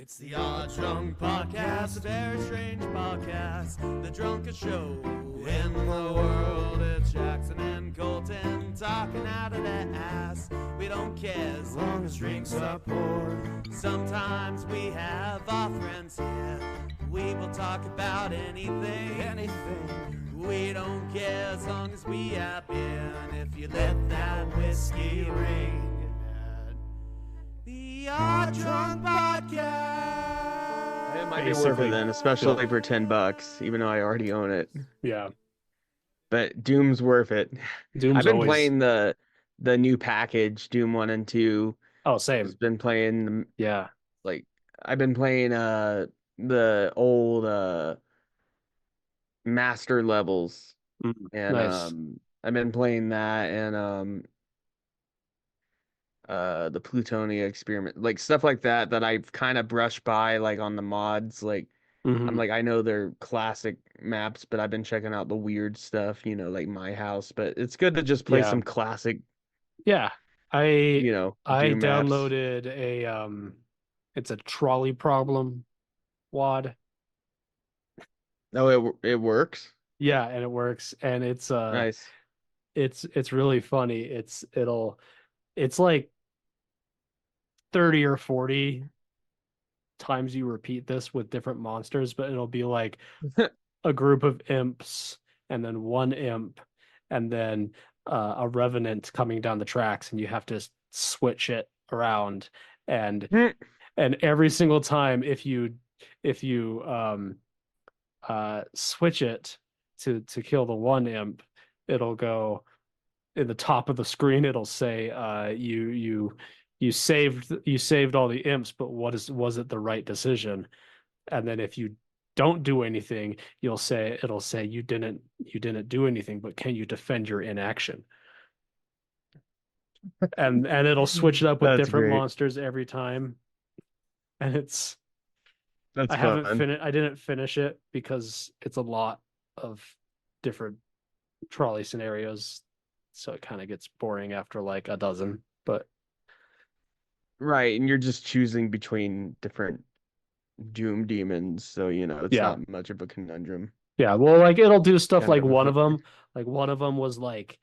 It's the Odd Drunk Podcast, a very strange podcast. The drunkest show in the world. It's Jackson and Colton talking out of their ass. We don't care as long as drinks are poured. Sometimes we have our friends here. We will talk about anything. We don't care as long as we have beer. And if you let that whiskey ring. The Odd Drunk Podcast. It might be worth it then, especially for $10, even though I already own it. Yeah, But Doom's worth it. I've been playing the new package, Doom 1 and 2. Oh, same. I've been playing Yeah. I've been playing the old master levels. And Nice. I've been playing that and the Plutonia experiment, like stuff like that I've kind of brushed by like on the mods. Like I'm like, I know they're classic maps, but I've been checking out the weird stuff, like My House. But it's good to just play some classic, Yeah. I Doom maps. downloaded it's a trolley problem WAD. Oh, it works. Yeah, and it works, and it's Nice. it's really funny. It's like 30 or 40 times you repeat this with different monsters, but it'll be like a group of imps and then one imp and then a revenant coming down the tracks, and you have to switch it around. And every single time if you switch it to kill the one imp, it'll go in the top of the screen. It'll say you saved all the imps, but was it the right decision? And then if you don't do anything, it'll say you didn't do anything, but can you defend your inaction? And it'll switch it up with different monsters every time. And that's I didn't finish it because it's a lot of different trolley scenarios, so it kind of gets boring after like a dozen. But right, and you're just choosing between different Doom demons, so it's not much of a conundrum. Yeah, well, like it'll do stuff like one of them was like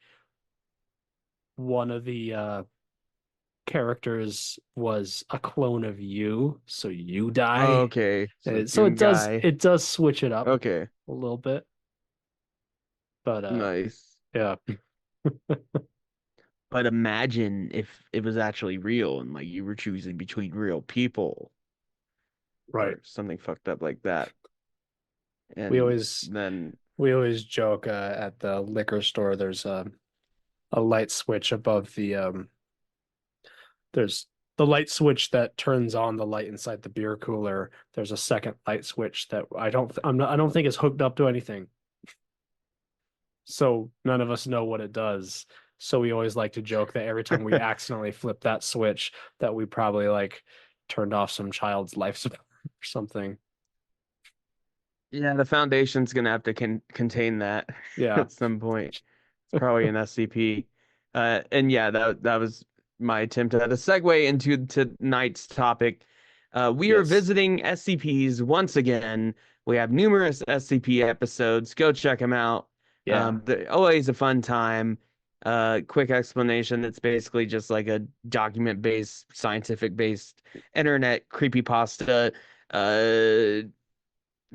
one of the characters was a clone of you, so you die. Oh, okay. So it does switch it up a little bit. But nice. Yeah. But imagine if it was actually real and like you were choosing between real people. Right. Or something fucked up like that. And we always joke at the liquor store there's a light switch above the there's the light switch that turns on the light inside the beer cooler. There's a second light switch that I don't think is hooked up to anything. So none of us know what it does. So we always like to joke that every time we accidentally flip that switch, that we probably like turned off some child's life support or something. Yeah, the Foundation's gonna have to contain that. Yeah. At some point. It's probably an SCP. And yeah, that was my attempt at a segue into tonight's topic. We are visiting SCPs once again. We have numerous SCP episodes. Go check them out. Yeah. They're always a fun time. Quick explanation. It's basically just like a document-based, scientific-based internet creepypasta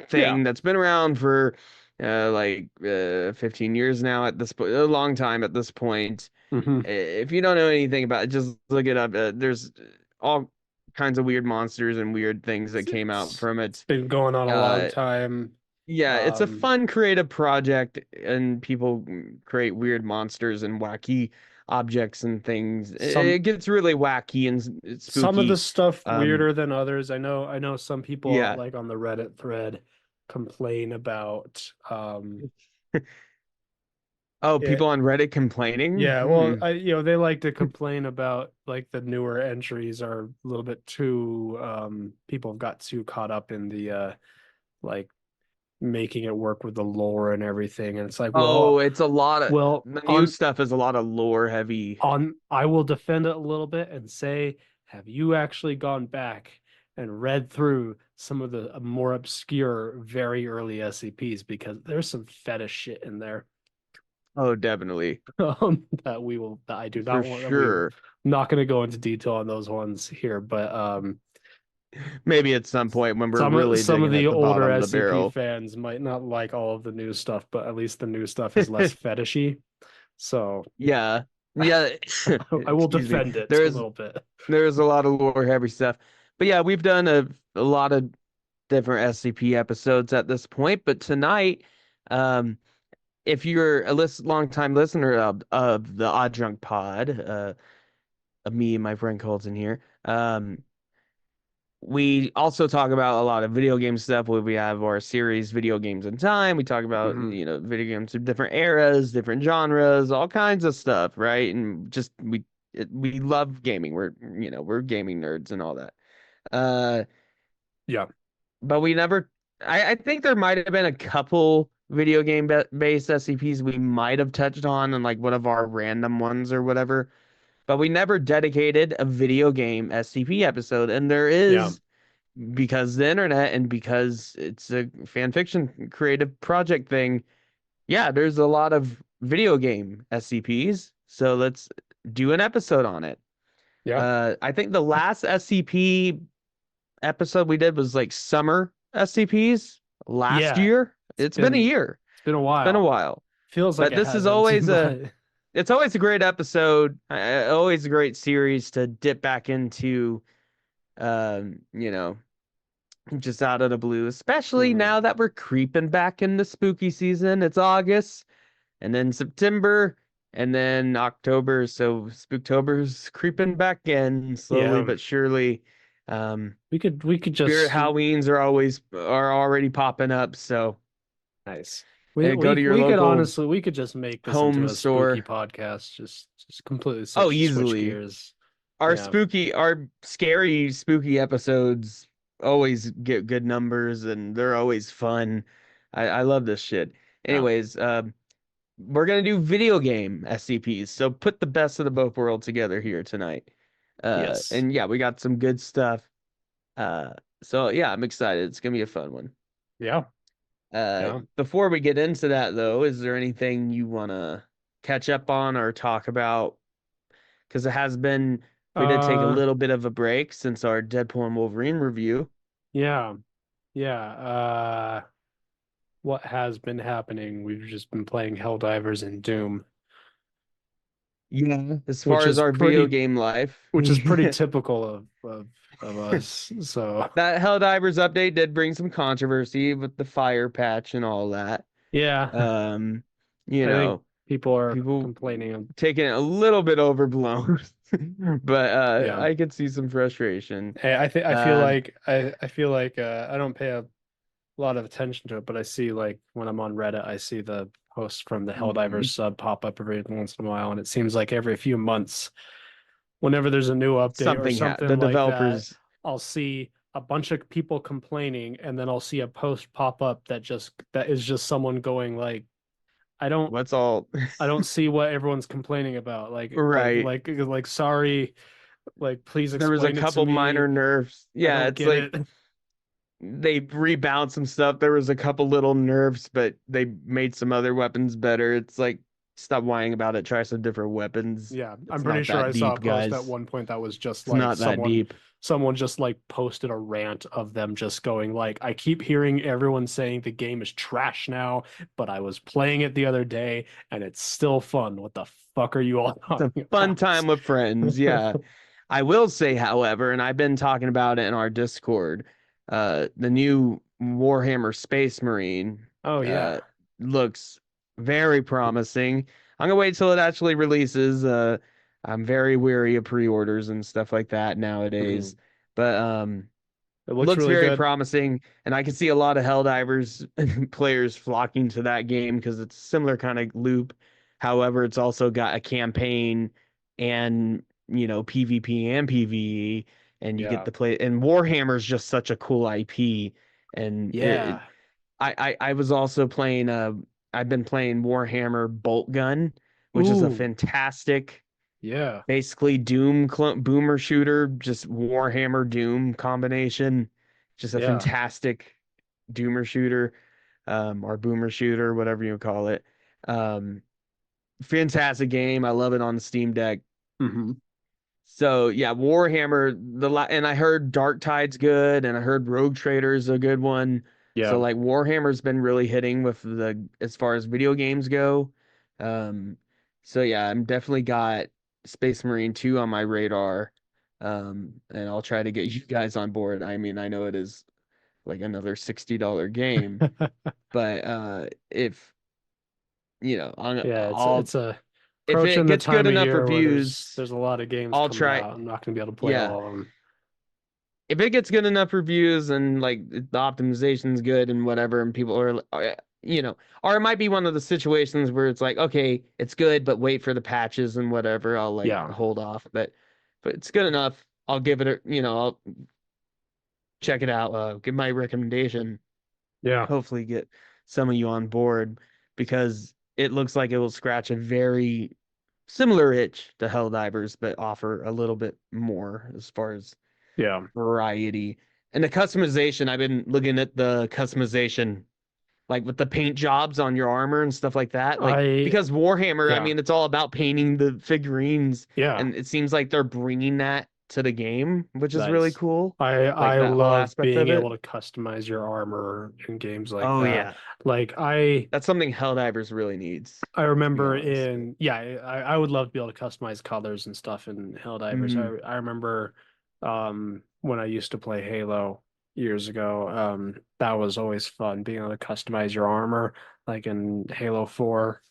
thing that's been around for 15 years now at this point, a long time at this point. If you don't know anything about it, just look it up. There's all kinds of weird monsters and weird things that came out from it. It's been going on a long time. Yeah, it's a fun creative project, and people create weird monsters and wacky objects and things. It gets really wacky and spooky. Some of the stuff weirder than others. I know some people like on the Reddit thread complain about people on Reddit complaining. Yeah, well, they like to complain about like the newer entries are a little bit too people have got too caught up in the like making it work with the lore and everything, and it's like, it's a lot of the new stuff is a lot of lore heavy. I will defend it a little bit and say, have you actually gone back and read through some of the more obscure, very early SCPs because there's some fetish shit in there Oh, definitely. that I do For not want that we will sure. not going to go into detail on those ones here, but Maybe at some point when we're really some of digging the at the older bottom of the SCP barrel. fans might not like all of the new stuff, but at least the new stuff is less fetishy. So Yeah. Yeah. I will Excuse me. defend it a There's little bit. there's a lot of lore heavy stuff. But yeah, we've done a lot of different SCP episodes at this point. But tonight, um, if you're a long time listener of the Odd Drunk Pod, of me and my friend Colton here, we also talk about a lot of video game stuff where we have our series Video Games in Time. We talk about, Mhm. video games of different eras, different genres, all kinds of stuff, right? And just we love gaming. We're gaming nerds and all that. Uh, Yeah. but we never I think there might have been a couple video game based SCPs we might have touched on in like one of our random ones or whatever, but we never dedicated a video game SCP episode. And there Yeah. is, because the internet and because it's a fan fiction creative project thing, yeah, there's a lot of video game SCPs. So let's do an episode on it. Yeah. I think the last SCP episode we did was like summer SCPs last Yeah. year. It's It's been a been year. it's been a It's been a while. while. Feels like But it this is hasn't, always but it's always a great episode. Always a great series to dip back into, um, you know, just out of the blue, especially Mhm. now that we're creeping back into spooky season. It's August and then September and then October. So Spooktober's creeping back in slowly Yeah. but surely. Um, We could Spirit just Halloweens are already popping up. So nice. We go we to your we could local honestly we could just make this into home a spooky store. podcast. Just completely Oh, switch easily. gears. Yeah. Our scary, spooky episodes always get good numbers and they're always fun. I love this shit. Yeah. Anyways, we're gonna do video game SCPs. So put the best of the both worlds together here tonight. Yes. And yeah, we got some good stuff. Uh, so yeah, I'm excited. It's gonna be a fun one. Yeah. Yeah. Before we get into that though, is there anything you wanna catch up on or talk about? Because we did take a Uh little bit of a break since our Deadpool and Wolverine review. yeah. Yeah. What has been happening? We've just been playing Helldivers and Doom, Yeah. As which far as is our video pretty game life, which is pretty typical of us. So that Helldivers update did bring some controversy with the fire patch and all that. yeah, Um, you I think know, people are people complaining of taking it a little bit overblown, but yeah. I could see some frustration. I feel Uh, like I don't pay a lot of attention to it, but I see like when I'm on Reddit, I see the posts from the mm, Helldivers sub pop up every once in a while, and it seems like every few months, whenever there's a new update or the something like that, developers, I'll see a bunch of people complaining, and then I'll see a post pop up that is just someone going like, I don't what's all I don't see what everyone's complaining about. right. Sorry, like please There was a explain it to couple me. minor nerfs. I Yeah, don't it's get like it. they rebound some stuff. There was a couple little nerfs, but they made some other weapons better. It's like, stop whining about it. Try some different weapons. Yeah, I'm It's pretty not sure I that saw a deep, post at guys. one point that was just It's like not that deep. someone just like posted a rant of them just going like, I keep hearing everyone saying the game is trash now, but I was playing it the other day and it's still fun. What the fuck are you all It's a talking fun about? time with friends. Yeah. I will say, however, and I've been talking about it in our Discord, the new Warhammer Space Marine Oh uh yeah. looks very promising. I'm gonna wait till it actually releases. I'm very weary of pre-orders and stuff like that Mhm. nowadays. But It looks looks really very good. promising, and I can see a lot of Helldivers players flocking to that game because it's a similar kind of loop. However, it's also got a campaign and, PvP and PvE, and you get Yeah. to play. And Warhammer's just such a cool IP, and Yeah. I was also playing. I've been playing Warhammer Bolt Gun, which is a Ooh. fantastic. Yeah. Basically Doom boomer shooter, just Warhammer Doom combination. Just a Yeah. fantastic doomer shooter, or boomer shooter, whatever you call it. Um, Fantastic game. I love it on the Steam Deck. Hmm. So yeah, Warhammer, and I heard Dark Tide's good, and I heard Rogue Trader's a good one. So Yeah. like Warhammer's been really hitting with the as far as video games go. Um, so yeah, I'm definitely got Space Marine 2 on my radar. And I'll try to get you guys on board. I mean, I know it is like another $60 game, but if Yeah, I'll it's a if it approaching the gets good time of enough year where reviews, there's a lot of games I'll coming try. out. I'm not gonna be able to play Yeah, all of them. if it gets good enough reviews and like the optimization's good and whatever, and people are, or it might be one of the situations where it's like, okay, it's good, but wait for the patches and whatever. I'll like Yeah. hold off, but if it's good enough, I'll give it I'll check it out, give my recommendation, Yeah. hopefully get some of you on board because it looks like it will scratch a very similar itch to Helldivers, but offer a little bit more as far as Yeah. variety. And the customization, I've been looking at the customization, like with the paint jobs on your armor and stuff like that. Like, I because Warhammer, I yeah. mean, it's all about painting the figurines, Yeah. and it seems like they're bringing that to the game, which is really Nice. cool. I Like I that whole love aspect being of it. able to customize your armor in games like Oh, that. yeah. Like I That's something Helldivers really needs, I to be remember honest. I would love to be able to customize colors and stuff in Helldivers. Mhm. I remember when I used to play Halo years ago, that was always fun being able to customize your armor, like in Halo 4,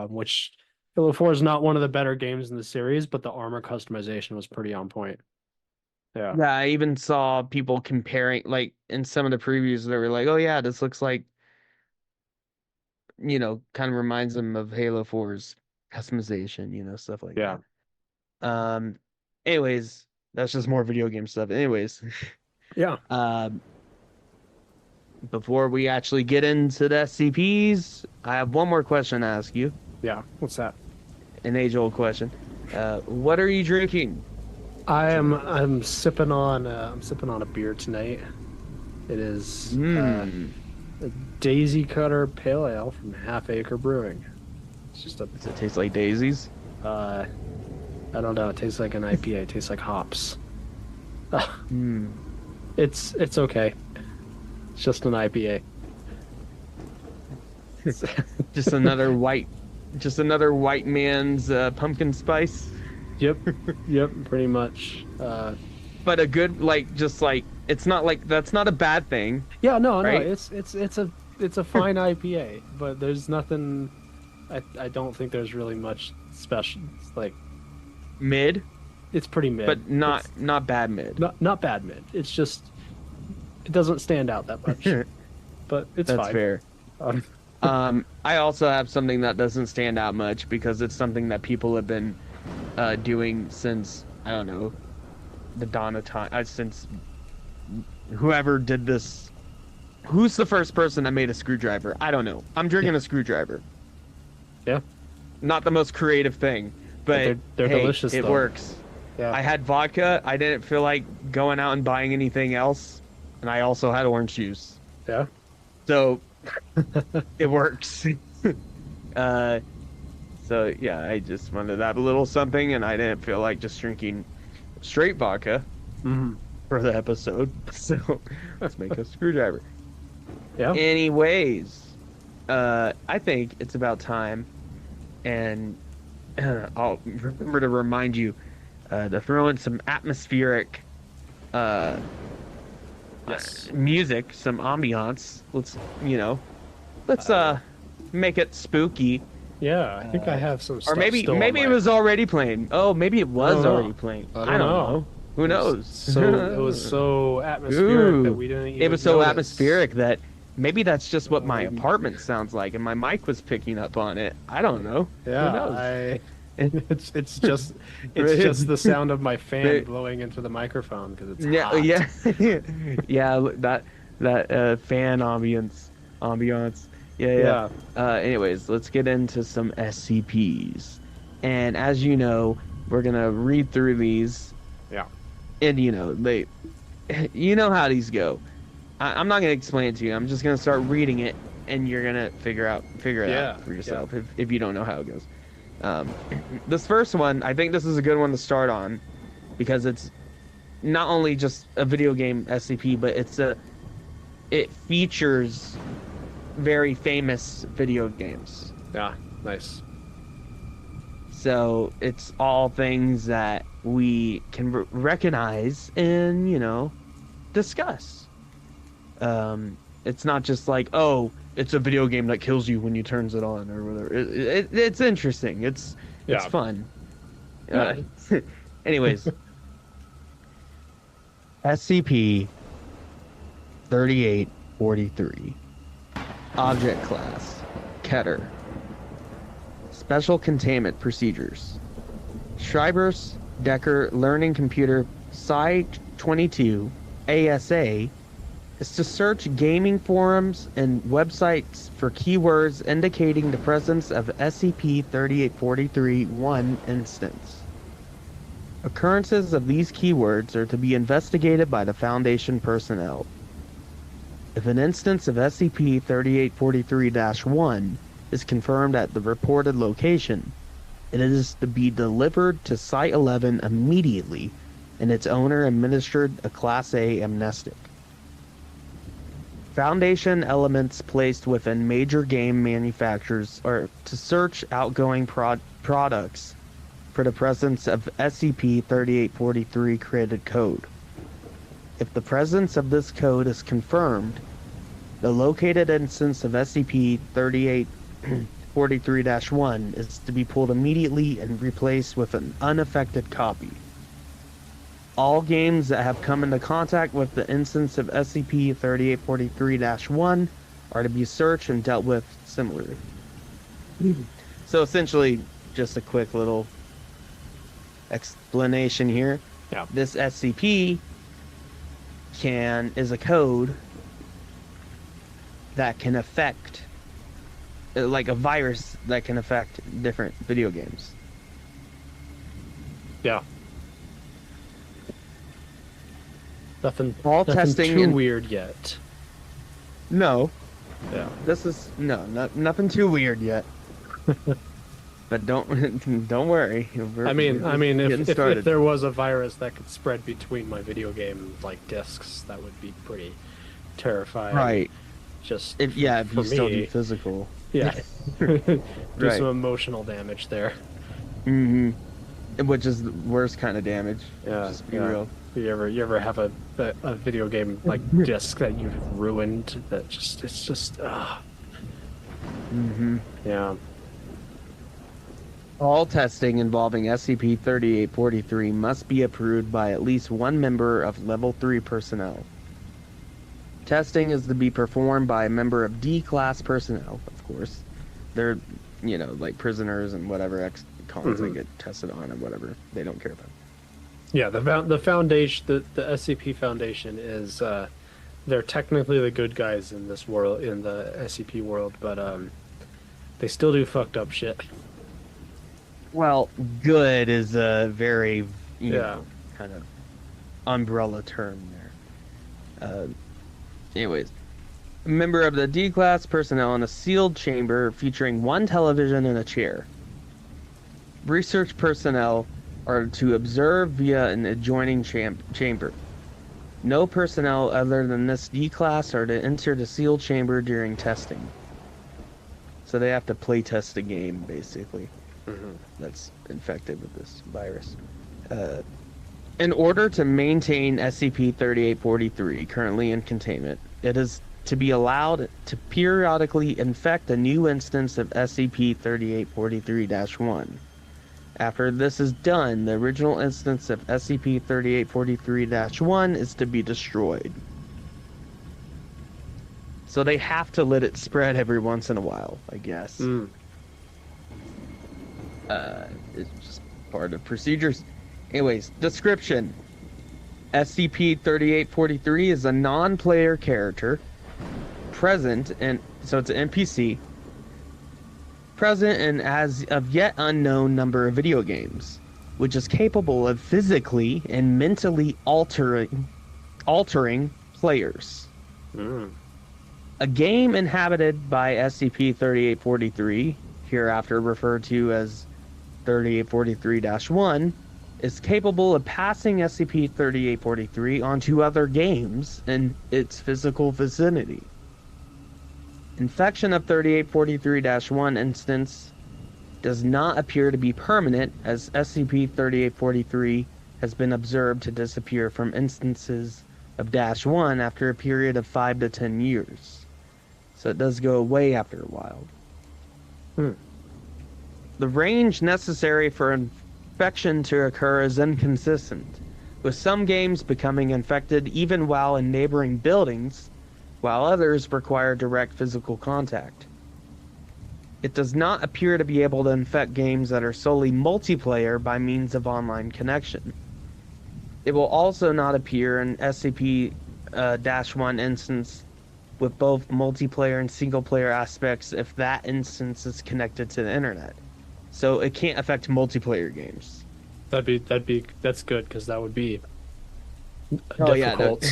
which Halo 4 is not one of the better games in the series, but the armor customization was pretty on point. Yeah. Yeah, I even saw people comparing, like in some of the previews, they were like, "Oh yeah, this looks like, kind of reminds them of Halo 4's customization, stuff like Yeah. that." Um, Anyways, that's just more video game stuff. Anyways, Yeah. um, before we actually get into the SCPs, I have one more question to ask you, Yeah. What's that? an age-old question. What are you drinking? I'm sipping on a beer tonight. It is Mm. a Daisy Cutter Pale Ale from Half Acre Brewing. It's just a Does it taste like daisies? I don't know, it tastes like an IPA, it tastes like hops. Hmm. It's okay. It's just an IPA. Just another white, just another white man's pumpkin spice. Yep, yep, pretty much. But a good, like, just like, it's not like, that's not a bad thing. Yeah, no, Right? it's a fine IPA, but there's nothing. I don't think there's really much special. It's like Mid, it's pretty mid, but not It's not bad mid. not bad mid. It's just it doesn't stand out that much, but it's That's fine. fair. I also have something that doesn't stand out much because it's something that people have been doing since, I don't know, the dawn of time. Since whoever did this, who's the first person that made a screwdriver? I don't know. I'm drinking a screwdriver. Yeah, Not the most creative thing, but they're hey, delicious. it though. works. Yeah, I had vodka. I didn't feel like going out and buying anything else, and I also had orange juice. yeah, So it works. uh, so yeah, I just wanted to have a little something, and I didn't feel like just drinking straight vodka hmm for the episode. So let's make a screwdriver. yeah. Anyways, I think it's about time, and I'll remember to remind you to throw in some atmospheric uh, Yes. music, some ambiance. Let's make it spooky. Yeah, I think I have some Or stuff maybe still on maybe it my- was already playing. Oh, maybe it was don't know. already playing. I I don't don't know. know. Who knows? So it was so atmospheric that Ooh. we didn't. It Even was so notice. atmospheric that maybe that's just what my Um, apartment sounds like, and my mic was picking up on it. I don't know. Yeah, Who knows? it's just the sound of my fan blowing into the microphone because it's Yeah, hot. yeah, yeah. That fan ambience. Yeah, yeah. Yeah. Anyways, let's get into some SCPs. And as you know, we're gonna read through these, Yeah. and you know how these go. I'm not gonna explain it to you. I'm just gonna start reading it, and you're gonna figure it Yeah, out for yourself if you don't know how it goes. This first one, I think this is a good one to start on because it's not only just a video game SCP, but it features very famous video games. Yeah. Nice. So it's all things that we can recognize and, discuss. It's not just like, oh, it's a video game that kills you when you turns it on or whatever. It's interesting. It's fun. Yeah. Anyways, SCP 3843. Object class Keter. Special containment procedures. Schreiber's Decker Learning Computer Site 22 ASA is to search gaming forums and websites for keywords indicating the presence of SCP-3843-1 instance. Occurrences of these keywords are to be investigated by the Foundation personnel. If an instance of SCP-3843-1 is confirmed at the reported location, it is to be delivered to Site 11 immediately and its owner administered a Class A amnestic. Foundation elements placed within major game manufacturers are to search outgoing products for the presence of SCP-3843 created code. If the presence of this code is confirmed, the located instance of SCP-3843-1 is to be pulled immediately and replaced with an unaffected copy. All games that have come into contact with the instance of SCP-3843-1 are to be searched and dealt with similarly. So essentially, just a quick little explanation here. Yeah. This SCP is a code that can affect, like a virus that can affect different video games. Yeah. Nothing Testing too weird yet. No. Yeah. This is nothing too weird yet. But don't worry. I mean, if started. there was a virus that could spread between my video game discs, that would be pretty terrifying. Right. Just if you for still me, do physical. Yeah. Do Right. some emotional damage there. Mm-hmm. Which is the worst kind of damage. Yeah. Just be real. You ever have a video game disc that you've ruined that it's just Mm-hmm. yeah. All testing involving SCP-3843 must be approved by at least one member of Level 3 personnel. Testing is to be performed by a member of D-Class personnel, of course. They're, like prisoners and whatever ex-cons they get tested on and whatever. They don't care about. Yeah, the foundation, the SCP Foundation is, they're technically the good guys in this world, in the SCP world, but they still do fucked up shit. Well, good is a very, Yeah. kind of umbrella term there. Anyways, a member of the D-Class personnel in a sealed chamber featuring one television and a chair. Research personnel are to observe via an adjoining chamber. No personnel other than this D-Class are to enter the sealed chamber during testing. So they have to play test the game, basically. That's infected with this virus. In order to maintain SCP-3843 currently in containment, it is to be allowed to periodically infect a new instance of SCP-3843-1. After this is done, the original instance of SCP-3843-1 is to be destroyed. So they have to let it spread every once in a while, I guess. It's just part of procedures. Anyways, description. SCP-3843 is a non-player character present, and so it's an NPC, present in as of yet unknown number of video games, which is capable of physically and mentally altering players. A game inhabited by SCP-3843, hereafter referred to as 3843-1, is capable of passing SCP-3843 onto other games in its physical vicinity. Infection of 3843-1 instance does not appear to be permanent, as SCP-3843 has been observed to disappear from instances of -1 after a period of 5 to 10 years. So it does go away after a while. The range necessary for infection to occur is inconsistent, with some games becoming infected even while in neighboring buildings, while others require direct physical contact. It does not appear to be able to infect games that are solely multiplayer by means of online connection. It will also not appear in SCP-1 instance with both multiplayer and single-player aspects if that instance is connected to the internet. So it can't affect multiplayer games. That's good, because that would be Oh difficult.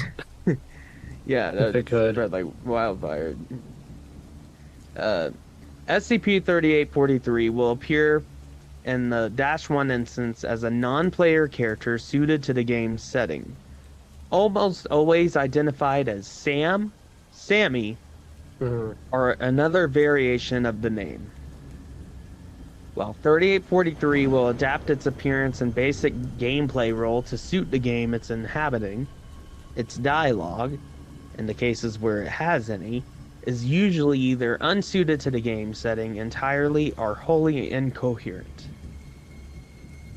Yeah, If it could. spread like wildfire. SCP-3843 will appear in the -1 instance as a non-player character suited to the game's setting. Almost always identified as Sam, Sammy, or another variation of the name. While 3843 will adapt its appearance and basic gameplay role to suit the game it's inhabiting, its dialogue, in the cases where it has any, is usually either unsuited to the game setting entirely or wholly incoherent.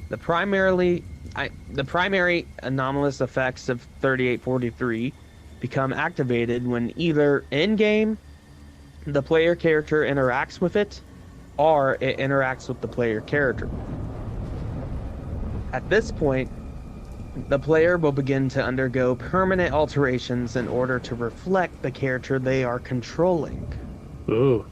The primary anomalous effects of 3843 become activated when either in-game the player character interacts with it, or it interacts with the player character. At this point, the player will begin to undergo permanent alterations in order to reflect the character they are controlling. Ooh.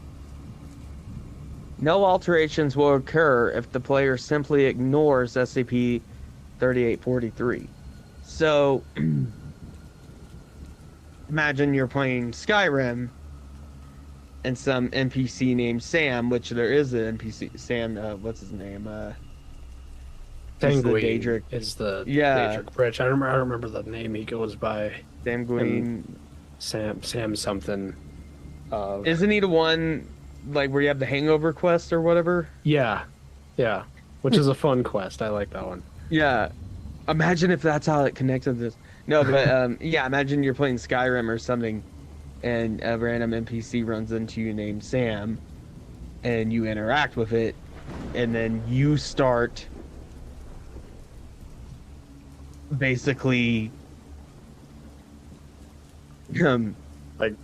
No alterations will occur if the player simply ignores SCP-3843. So, imagine you're playing Skyrim and some NPC named Sam, which there is an NPC, Sam, what's his name? Sanguine is the Daedric Bridge. I don't remember the name he goes by. Sanguine. Sam something. Isn't he the one, like, where you have the hangover quest or whatever? Yeah. Which is a fun quest. I like that one. Yeah. Imagine if that's how it connected this. No, but yeah, imagine you're playing Skyrim or something, and a random NPC runs into you named Sam, and you interact with it, and then you start basically Like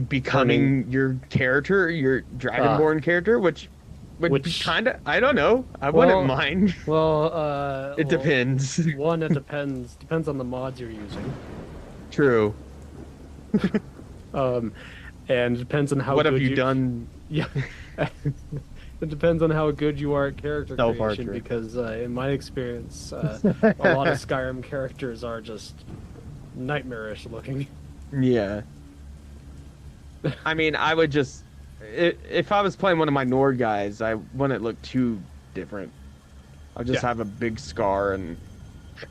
becoming your character, your Dragonborn character, which kind of, I don't know, I wouldn't mind. Well, it depends. One, it depends on the mods you're using. True. And it depends on how what good have you done. Yeah. It depends on how good you are at character creation, because in my experience, a lot of Skyrim characters are just nightmarish looking. Yeah. I mean, I would just, if I was playing one of my Nord guys, I wouldn't look too different. I'll just have a big scar and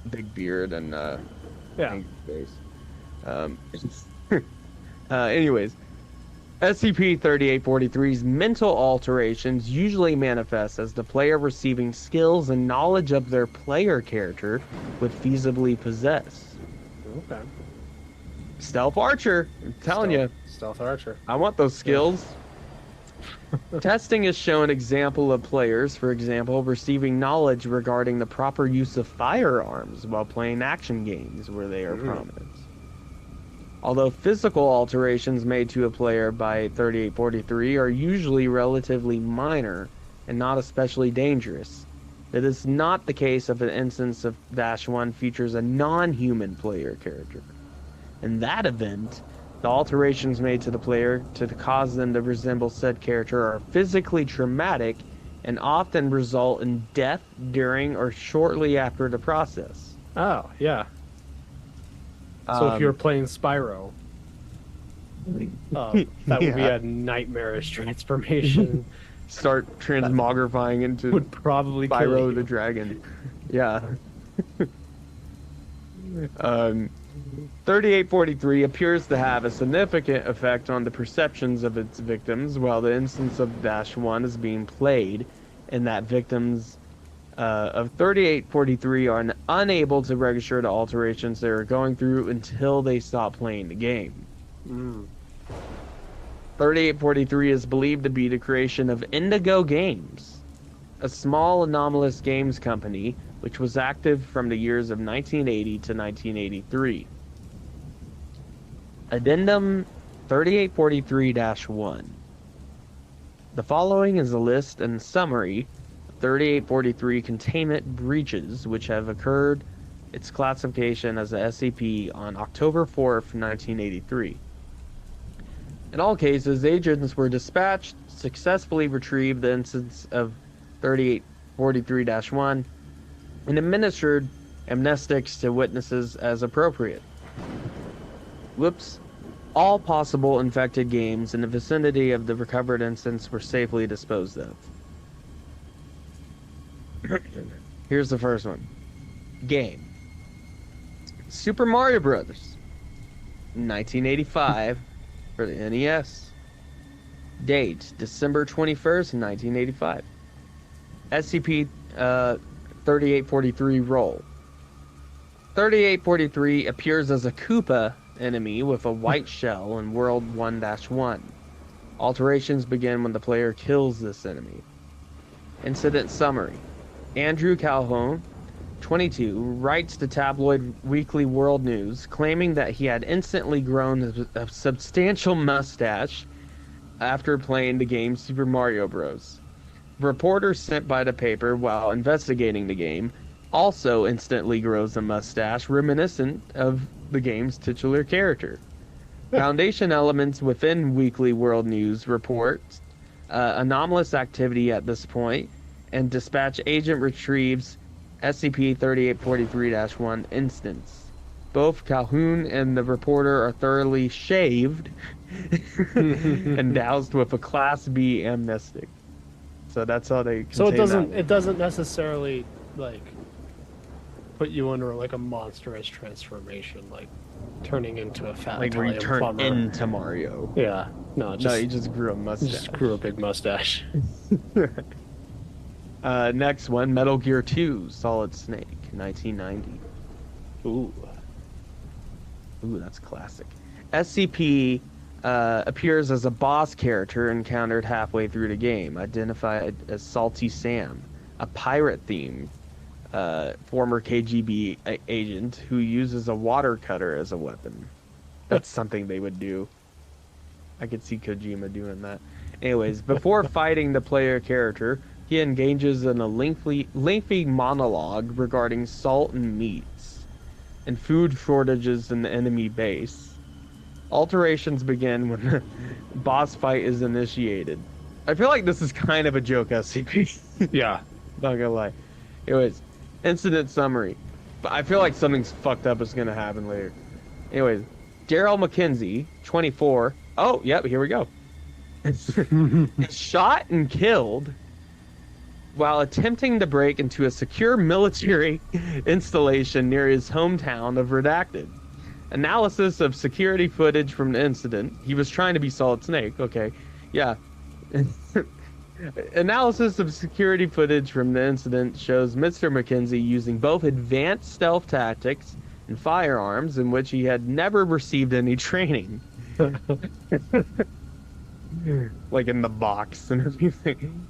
big beard and pink face. Anyways, SCP-3843's mental alterations usually manifest as the player receiving skills and knowledge of their player character would feasibly possess. Okay. Stealth Archer, I'm telling you. Stealth Archer. I want those skills. Testing has shown example of players, for example, receiving knowledge regarding the proper use of firearms while playing action games where they are prominent. Although physical alterations made to a player by 3843 are usually relatively minor and not especially dangerous, it is not the case if an instance of -1 features a non-human player character. In that event, The alterations made to the player to cause them to resemble said character are physically traumatic and often result in death during or shortly after the process. Oh, yeah. So if you're Um, playing Spyro, that would be yeah. a nightmarish transformation. Start transmogrifying into Would probably kill Spyro you. the Dragon. Yeah. 3843 appears to have a significant effect on the perceptions of its victims while the instance of -1 is being played, and that victims of 3843 are unable to register the alterations they are going through until they stop playing the game. 3843 is believed to be the creation of Indigo Games, a small anomalous games company which was active from the years of 1980 to 1983. Addendum 3843-1. The following is a list and summary of 3843 containment breaches which have occurred. Its classification as a SCP on October 4th, 1983. In all cases, agents were dispatched, successfully retrieved the instance of 3843-1, and administered amnestics to witnesses as appropriate. Whoops. All possible infected games in the vicinity of the recovered instance were safely disposed of. Here's the first one. Game. Super Mario Brothers. 1985 for the NES. Date, December 21st, 1985. SCP 3843 role. 3843 appears as a Koopa enemy with a white shell in World 1-1. Alterations begin when the player kills this enemy. Incident summary. Andrew Calhoun, 22, writes to tabloid Weekly World News claiming that he had instantly grown a substantial mustache after playing the game Super Mario Bros. Reporter sent by the paper while investigating the game also instantly grows a mustache reminiscent of the game's titular character. Foundation elements within Weekly World News reports anomalous activity at this point, and dispatch agent retrieves SCP-3843-1 instance. Both Calhoun and the reporter are thoroughly shaved and doused with a Class B amnestic. So that's how they. So it doesn't necessarily like put you under like a monstrous transformation, like turning into a fat like where you Italian turn plumber. into Mario. Yeah, no, You just grew a mustache. Just grew a big mustache. Next one, Metal Gear 2, Solid Snake, 1990. Ooh, that's classic. SCP appears as a boss character encountered halfway through the game, identified as Salty Sam, a pirate-themed former KGB agent who uses a water cutter as a weapon. That's something they would do. I could see Kojima doing that. Anyways, before fighting the player character, he engages in a lengthy monologue regarding salt and meats and food shortages in the enemy base. Alterations begin when the boss fight is initiated. I feel like this is kind of a joke SCP. Yeah. Not gonna lie. Anyways, incident summary. But I feel like something's fucked up is gonna happen later. Anyways, Daryl McKenzie, 24. Oh, yep, here we go. Is shot and killed while attempting to break into a secure military installation near his hometown of Redacted. Analysis of security footage from the incident. He was trying to be Solid Snake. Okay, yeah. Analysis of security footage from the incident shows Mr. McKenzie using both advanced stealth tactics and firearms in which he had never received any training. Like in the box and everything.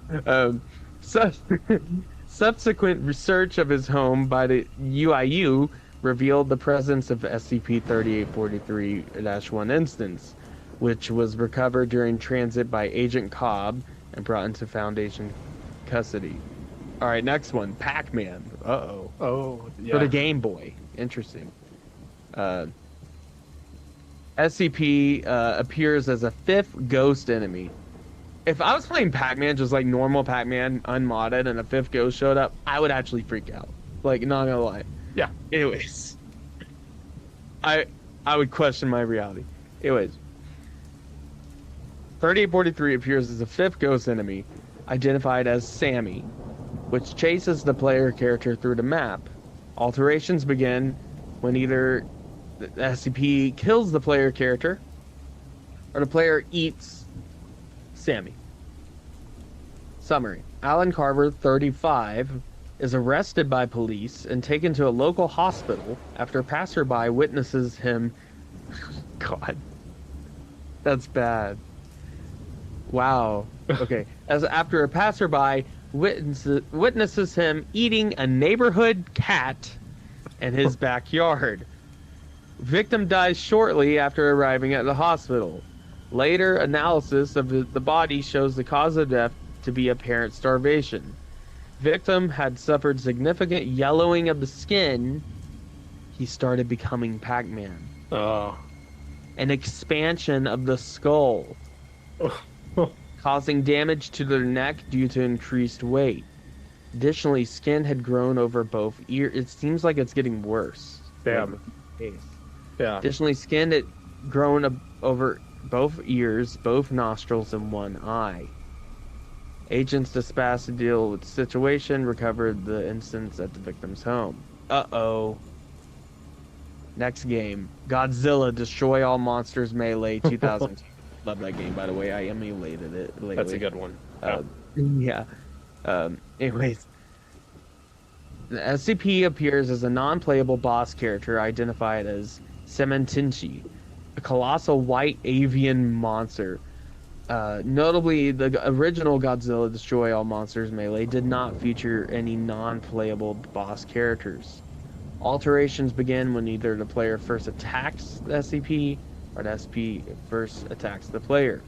Subsequent research of his home by the UIU revealed the presence of SCP-3843-1 instance, which was recovered during transit by Agent Cobb and brought into Foundation custody. All right, next one, Pac-Man. Uh-oh. Oh, yeah. For the Game Boy. Interesting. SCP appears as a 5th ghost enemy. If I was playing Pac-Man, just like normal Pac-Man, unmodded, and a 5th ghost showed up, I would actually freak out. Like, not gonna lie. Yeah. Anyways, I would question my reality. Anyways, 3843 appears as a 5th ghost enemy, identified as Sammy, which chases the player character through the map. Alterations begin when either the SCP kills the player character or the player eats Sammy. Summary. Alan Carver, 35, is arrested by police and taken to a local hospital after a passerby witnesses him. God. That's bad. Wow. Okay. As after a passerby witnesses him eating a neighborhood cat in his backyard. Victim dies shortly after arriving at the hospital. Later analysis of the body shows the cause of death to be apparent starvation. Victim had suffered significant yellowing of the skin. He started becoming Pac-Man. Oh. An expansion of the skull, causing damage to their neck due to increased weight. Additionally, skin had grown over both ears. It seems like it's getting worse. Damn. Yeah. Additionally, skin had grown over both ears, both nostrils, and one eye. Agents dispatched to deal with the situation, recovered the instance at the victim's home. Uh-oh. Next game. Godzilla Destroy All Monsters Melee 2002. Love that game, by the way. I emulated it lately. That's a good one. Yeah. Anyways. The SCP appears as a non-playable boss character identified as Sementinchi, a colossal white avian monster. Notably, the original Godzilla Destroy All Monsters Melee did not feature any non-playable boss characters. Alterations begin when either the player first attacks the SCP or the SCP first attacks the player.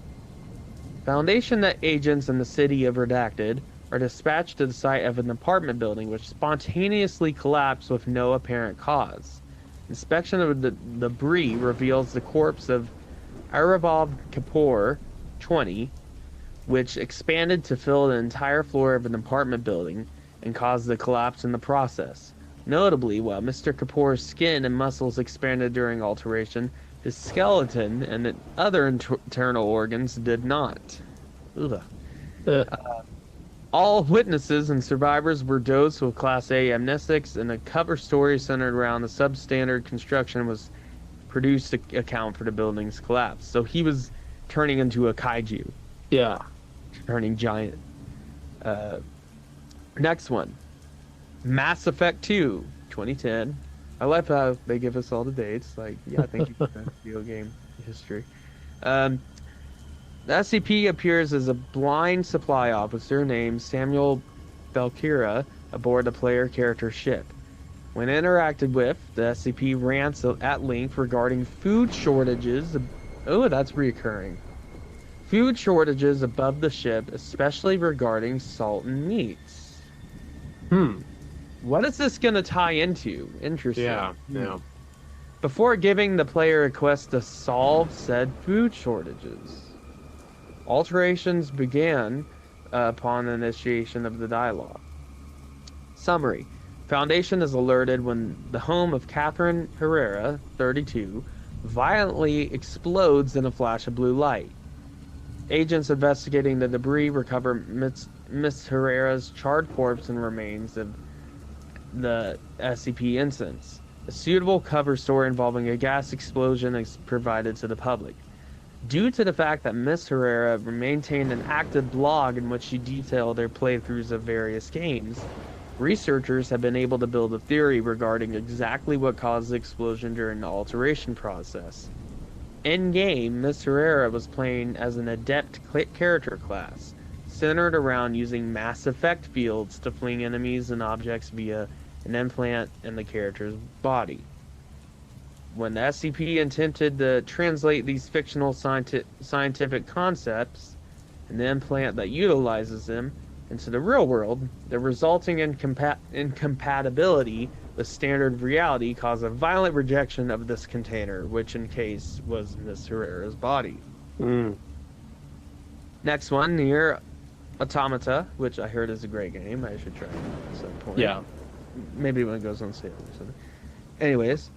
Foundation agents in the city of Redacted are dispatched to the site of an apartment building which spontaneously collapsed with no apparent cause. Inspection of the debris reveals the corpse of Arabov Kapoor, 20, which expanded to fill the entire floor of an apartment building and caused the collapse in the process. Notably, while Mr. Kapoor's skin and muscles expanded during alteration, his skeleton and other internal organs did not. All witnesses and survivors were dosed with Class A amnestics, and a cover story centered around the substandard construction was produced to account for the building's collapse. So he was turning into a kaiju. Yeah. Turning giant. Next one. Mass Effect 2, 2010. I like how they give us all the dates. Like, yeah, thank you for that video game history. The SCP appears as a blind supply officer named Samuel Belkira aboard the player character ship. When interacted with, the SCP rants at length regarding food shortages. Oh, that's reoccurring. Food shortages above the ship, especially regarding salt and meats. What is this going to tie into? Interesting. Yeah. Before giving the player a quest to solve said food shortages. Alterations began upon initiation of the dialogue. Summary. Foundation is alerted when the home of Catherine Herrera, 32, violently explodes in a flash of blue light. Agents investigating the debris recover Miss Herrera's charred corpse and remains of the SCP instance. A suitable cover story involving a gas explosion is provided to the public. Due to the fact that Miss Herrera maintained an active blog in which she detailed their playthroughs of various games, researchers have been able to build a theory regarding exactly what caused the explosion during the alteration process. In-game, Miss Herrera was playing as an adept character class, centered around using Mass Effect fields to fling enemies and objects via an implant in the character's body. When the SCP attempted to translate these fictional scientific concepts and the implant that utilizes them into the real world, the resulting incompatibility the standard reality caused a violent rejection of this container, which in case was Miss Herrera's body. Next one, Nier Automata, which I heard is a great game. I should try it at some point. Yeah. Maybe when it goes on sale or something. Anyways,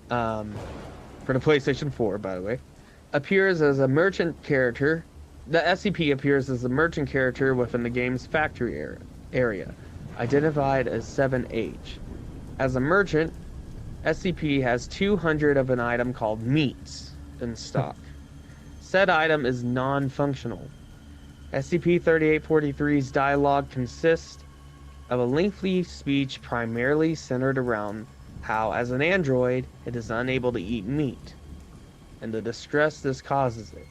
for the PlayStation 4, by the way, appears as a merchant character. The SCP appears as a merchant character within the game's factory area, identified as 7H. As a merchant, SCP has 200 of an item called meats in stock. Said item is non-functional. SCP-3843's dialogue consists of a lengthy speech primarily centered around how, as an android, it is unable to eat meat, and the distress this causes it.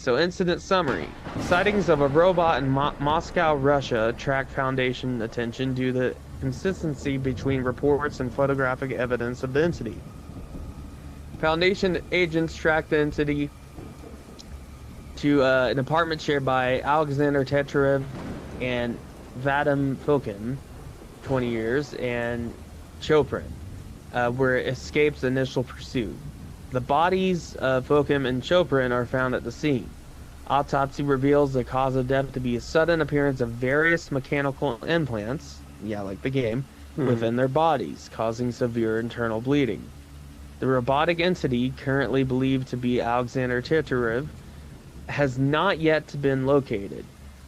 Incident summary. Sightings of a robot in Moscow, Russia attract Foundation attention due to the consistency between reports and photographic evidence of the entity. Foundation agents tracked the entity to an apartment shared by Alexander Teterev and Vadim Fokin, 20 years, and Choprin, where it escapes initial pursuit. The bodies of Fokin and Choprin are found at the scene. Autopsy reveals the cause of death to be a sudden appearance of various mechanical implants, like the game, within their bodies, causing severe internal bleeding. The robotic entity, currently believed to be Alexander Teterev, has not yet been located.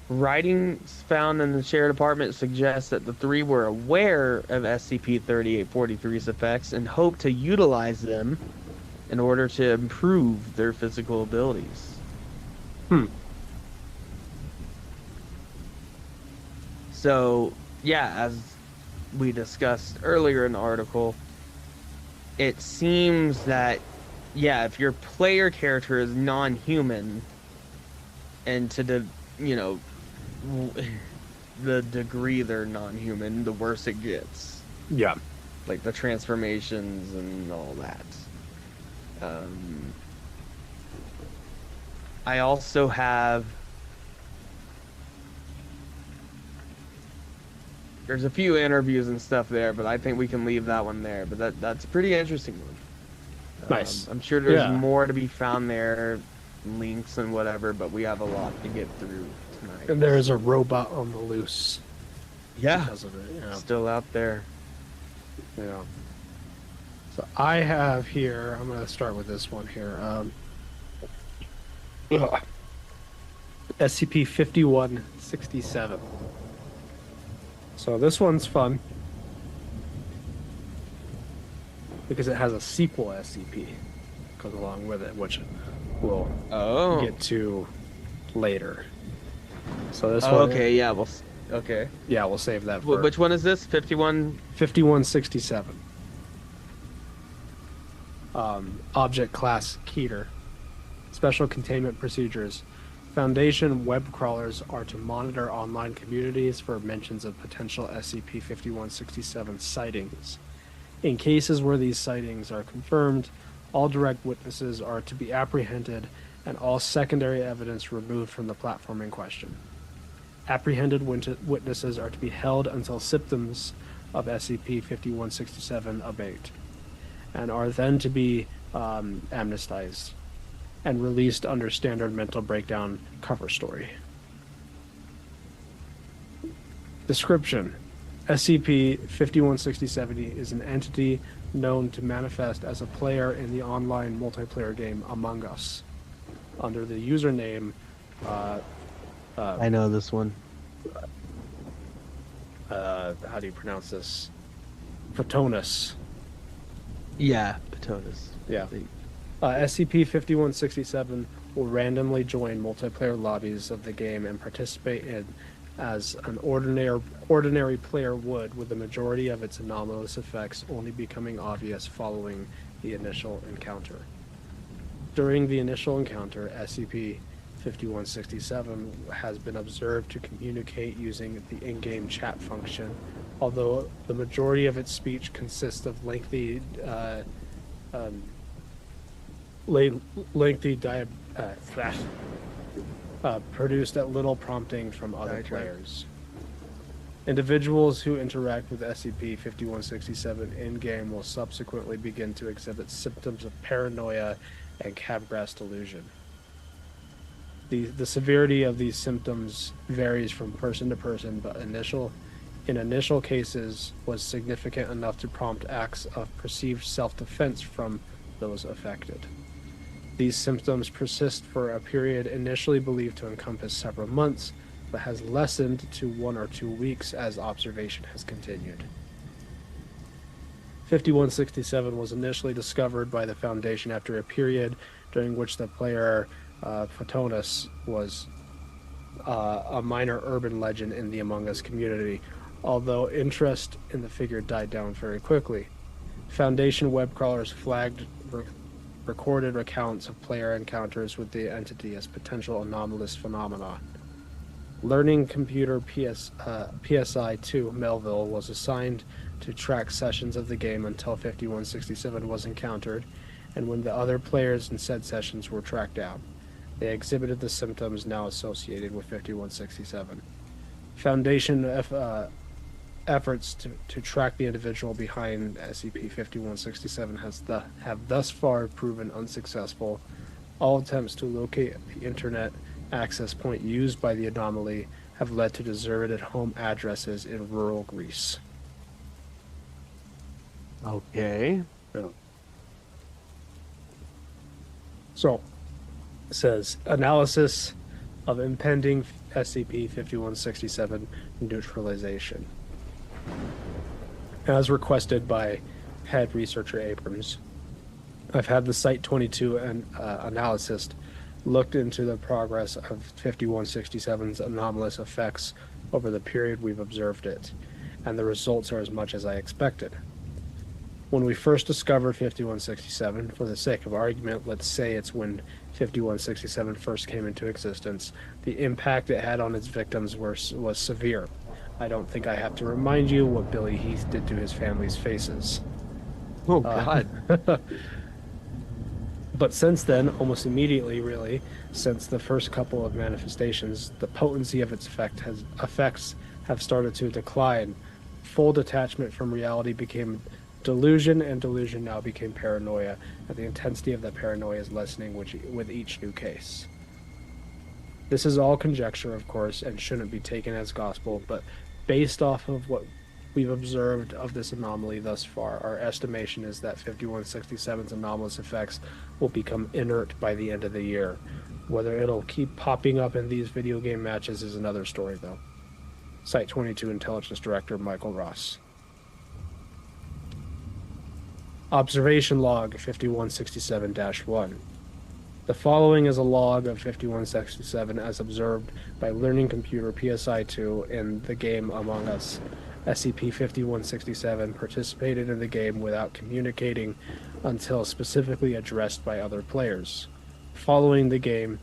Writings found in the shared apartment suggest that the three were aware of SCP-3843's effects and hope to utilize them in order to improve their physical abilities. So, as we discussed earlier in the article, it seems that, if your player character is non-human, and to the, the degree they're non-human, the worse it gets. Yeah. Like the transformations and all that. I also have... There's a few interviews and stuff there, but I think we can leave that one there. But that's a pretty interesting one. Nice. I'm sure there's more to be found there, links and whatever, but we have a lot to get through tonight. And there is a robot on the loose. Yeah. Because of it, Still out there. Yeah. So I have here, I'm going to start with this one here. SCP-5167. So this one's fun because it has a sequel SCP goes along with it, which we'll get to later. So this one, okay, we'll save that for which one is this? 5167. Object class Keter. Special containment procedures. Foundation web crawlers are to monitor online communities for mentions of potential SCP-5167 sightings. In cases where these sightings are confirmed, all direct witnesses are to be apprehended and all secondary evidence removed from the platform in question. Apprehended witnesses are to be held until symptoms of SCP-5167 abate, and are then to be amnestized and released under standard mental breakdown cover story. Description: SCP-5167 is an entity known to manifest as a player in the online multiplayer game Among Us under the username I know this one. How do you pronounce this? Photonus. Yeah, Patonis. Yeah. SCP-5167 will randomly join multiplayer lobbies of the game and participate in as an ordinary player would, with the majority of its anomalous effects only becoming obvious following the initial encounter. During the initial encounter, SCP-5167 has been observed to communicate using the in-game chat function, although the majority of its speech consists of lengthy produced at little prompting from other players. Individuals who interact with SCP-5167 in-game will subsequently begin to exhibit symptoms of paranoia and cabgrass delusion. The severity of these symptoms varies from person to person, but in initial cases was significant enough to prompt acts of perceived self-defense from those affected. These symptoms persist for a period initially believed to encompass several months, but has lessened to 1 or 2 weeks as observation has continued. 5167 was initially discovered by the Foundation after a period during which the player Photonus was a minor urban legend in the Among Us community, although interest in the figure died down very quickly. Foundation web crawlers flagged recorded accounts of player encounters with the entity as potential anomalous phenomena. Learning computer PSI-2 Melville was assigned to track sessions of the game until 5167 was encountered, and when the other players in said sessions were tracked down. They exhibited the symptoms now associated with 5167. Foundation efforts to track the individual behind SCP-5167 have thus far proven unsuccessful. All attempts to locate the internet access point used by the anomaly have led to deserted home addresses in rural Greece. Okay. Yeah. So, it says, analysis of impending SCP-5167 neutralization. As requested by head researcher Abrams, I've had the Site-22 analyst looked into the progress of 5167's anomalous effects over the period we've observed it, and the results are as much as I expected. When we first discovered 5167, for the sake of argument, let's say it's when 5167 first came into existence, the impact it had on its victims was severe. I don't think I have to remind you what Billy Heath did to his family's faces. Oh, God. But since then, almost immediately, really, since the first couple of manifestations, the potency of its effects have started to decline. Full detachment from reality became delusion, and delusion now became paranoia, and the intensity of that paranoia is lessening with each new case. This is all conjecture, of course, and shouldn't be taken as gospel, but based off of what we've observed of this anomaly thus far, our estimation is that 5167's anomalous effects will become inert by the end of the year. Whether it'll keep popping up in these video game matches is another story, though. Site-22 Intelligence Director Michael Ross. Observation Log 5167-1. The following is a log of 5167 as observed by Learning Computer PSI-2 in the game Among Us. SCP-5167 participated in the game without communicating until specifically addressed by other players. Following the game,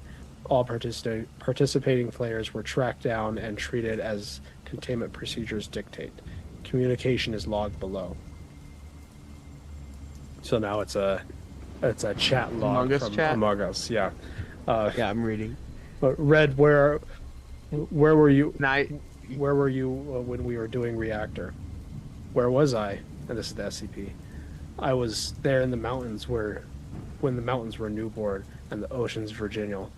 all participating players were tracked down and treated as containment procedures dictate. Communication is logged below. So now it's a chat log from Among Us. Yeah. Yeah, I'm reading. But Red, where were you? Where were you when we were doing Reactor? Where was I? And this is the SCP. I was there in the mountains when the mountains were newborn and the oceans virginal.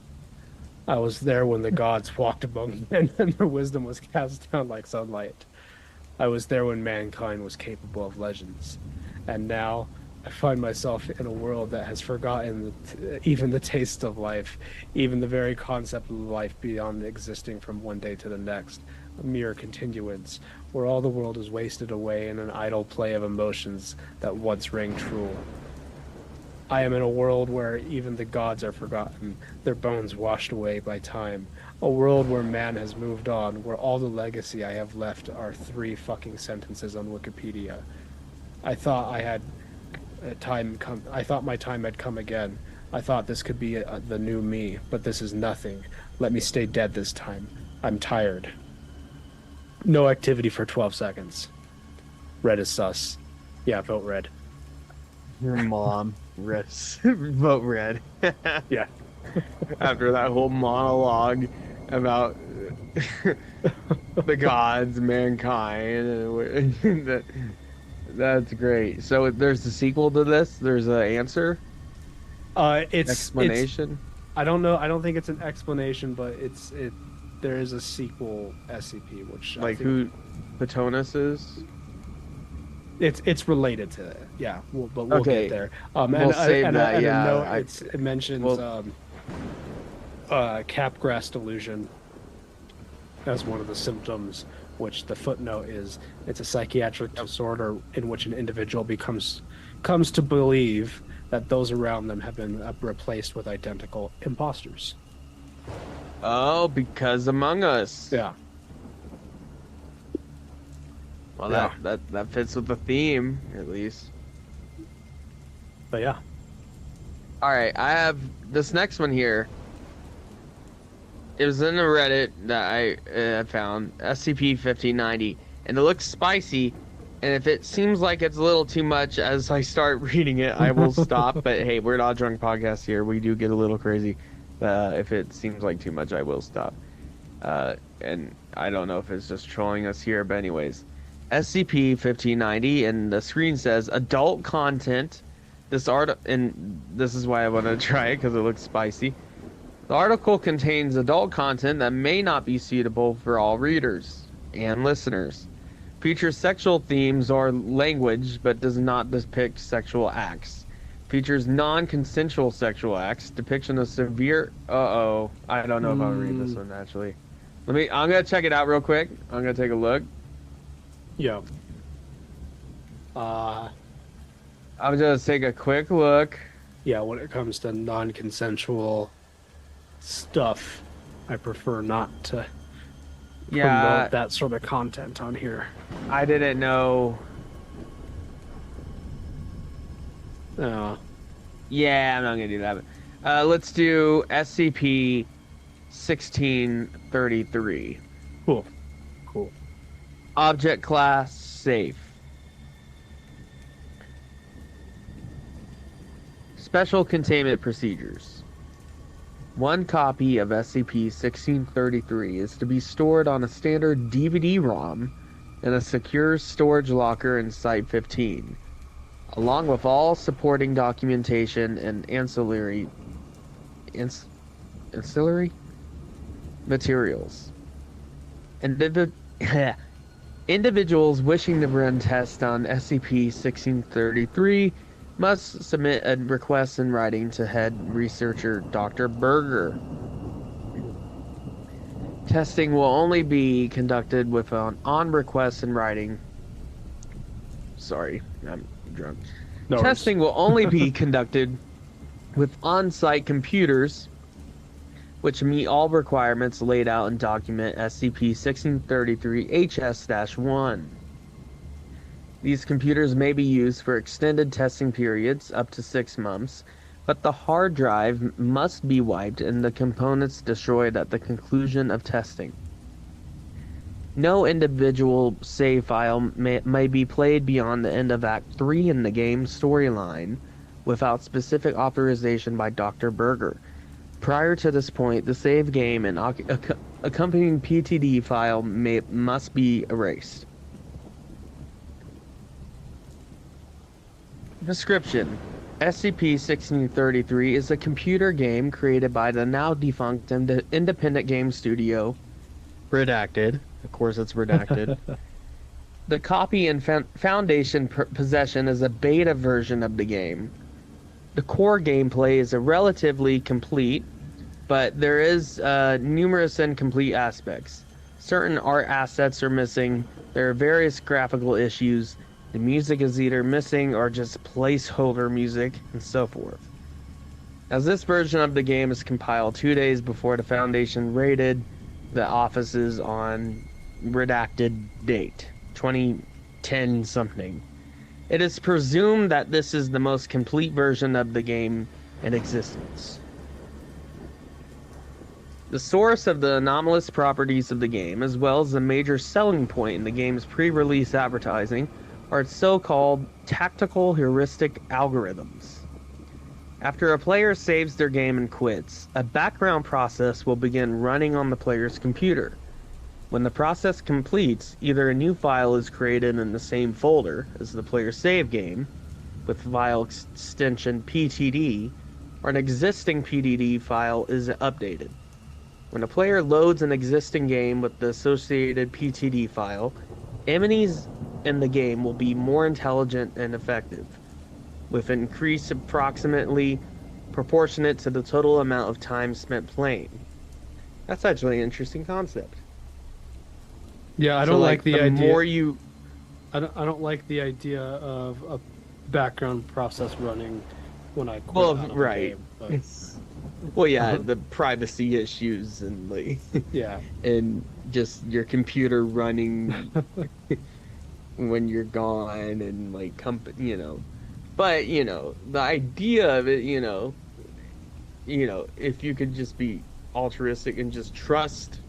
I was there when the gods walked among men and their wisdom was cast down like sunlight. I was there when mankind was capable of legends. And now I find myself in a world that has forgotten even the taste of life, even the very concept of life beyond existing from one day to the next. A mere continuance, where all the world is wasted away in an idle play of emotions that once rang true. I am in a world where even the gods are forgotten, their bones washed away by time. A world where man has moved on, where all the legacy I have left are 3 fucking sentences on Wikipedia. I thought my time had come again. I thought this could be the new me, but this is nothing. Let me stay dead this time. I'm tired. No activity for 12 seconds. Red is sus. Yeah, vote red. Your mom. Vote red. Yeah. after that whole monologue about the gods, mankind, and that's great. So there's a sequel to this. There's an answer, It's explanation. I don't know. I don't think it's an explanation, but there is a sequel SCP, which Like who Patronus is. it's related to it. Yeah, but we'll Okay. get there. We'll save that. And Yeah, a note, it mentions capgras delusion as one of the symptoms, which the footnote is it's a psychiatric disorder in which an individual comes to believe that those around them have been replaced with identical imposters. Oh, because Among Us. Yeah. Well, Yeah. that fits with the theme, at least. But yeah. All right, I have this next one here. It was in a Reddit that I found, SCP-1590, and it looks spicy. And if it seems like it's a little too much as I start reading it, I will stop. But hey, we're not drunk podcast here. We do get a little crazy. If it seems like too much, I will stop. And I don't know if it's just trolling us here, but anyways. SCP-1590, and the screen says adult content. And this is why I want to try it, because it looks spicy. The article contains adult content that may not be suitable for all readers and listeners. Features sexual themes or language, but does not depict sexual acts. Features non-consensual sexual acts. Depiction of severe... I don't know if I'll read this one, actually. I'm going to check it out real quick. I'm going to take a look. Yeah. I'm just take a quick look. Yeah, when it comes to non-consensual stuff, I prefer not to promote that sort of content on here. I didn't know. Yeah, I'm not gonna do that. Let's do SCP-1633. Cool. Object class safe. Special containment procedures. One copy of SCP-1633 is to be stored on a standard DVD-ROM in a secure storage locker in Site-15, along with all supporting documentation and ancillary materials. Individuals wishing to run tests on SCP-1633 must submit a request in writing to head researcher Dr. Berger. Testing will only be conducted with an on request in writing. Sorry, I'm drunk. No Testing will only be conducted with on-site computers which meet all requirements laid out in document SCP-1633-HS-1. These computers may be used for extended testing periods, up to 6 months, but the hard drive must be wiped and the components destroyed at the conclusion of testing. No individual save file may be played beyond the end of Act 3 in the game's storyline without specific authorization by Dr. Berger. Prior to this point, the save game and accompanying PTD file must be erased. Description: SCP-1633 is a computer game created by the now defunct independent game studio, redacted. Of course it's redacted. The copy in Foundation possession is a beta version of the game. The core gameplay is relatively complete, but there is numerous incomplete aspects. Certain art assets are missing, there are various graphical issues, the music is either missing or just placeholder music, and so forth. As this version of the game is compiled 2 days before the Foundation raided the offices on redacted date, 2010 something, it is presumed that this is the most complete version of the game in existence. The source of the anomalous properties of the game, as well as the major selling point in the game's pre-release advertising, are its so-called tactical heuristic algorithms. After a player saves their game and quits, a background process will begin running on the player's computer. When the process completes, either a new file is created in the same folder as the player's save game, with file extension PTD, or an existing PTD file is updated. When a player loads an existing game with the associated PTD file, enemies in the game will be more intelligent and effective, with increase approximately proportionate to the total amount of time spent playing. That's actually an interesting concept. Yeah, I don't like the idea. More you, I don't like the idea of a background process running when I quit out of a right. game, but Well, yeah, the privacy issues and like, yeah, and just your computer running when you're gone and like company, But the idea of it, if you could just be altruistic and just trust.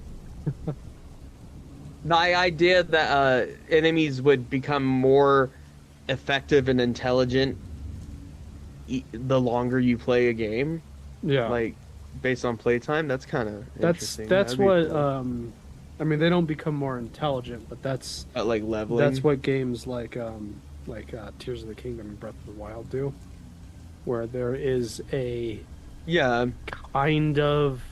The idea that enemies would become more effective and intelligent the longer you play a game, yeah, like based on playtime, that's kind of interesting. that's That'd be what cool. I mean, they don't become more intelligent, but that's Like leveling. that's what games like Tears of the Kingdom and Breath of the Wild do, where there is a Yeah, kind of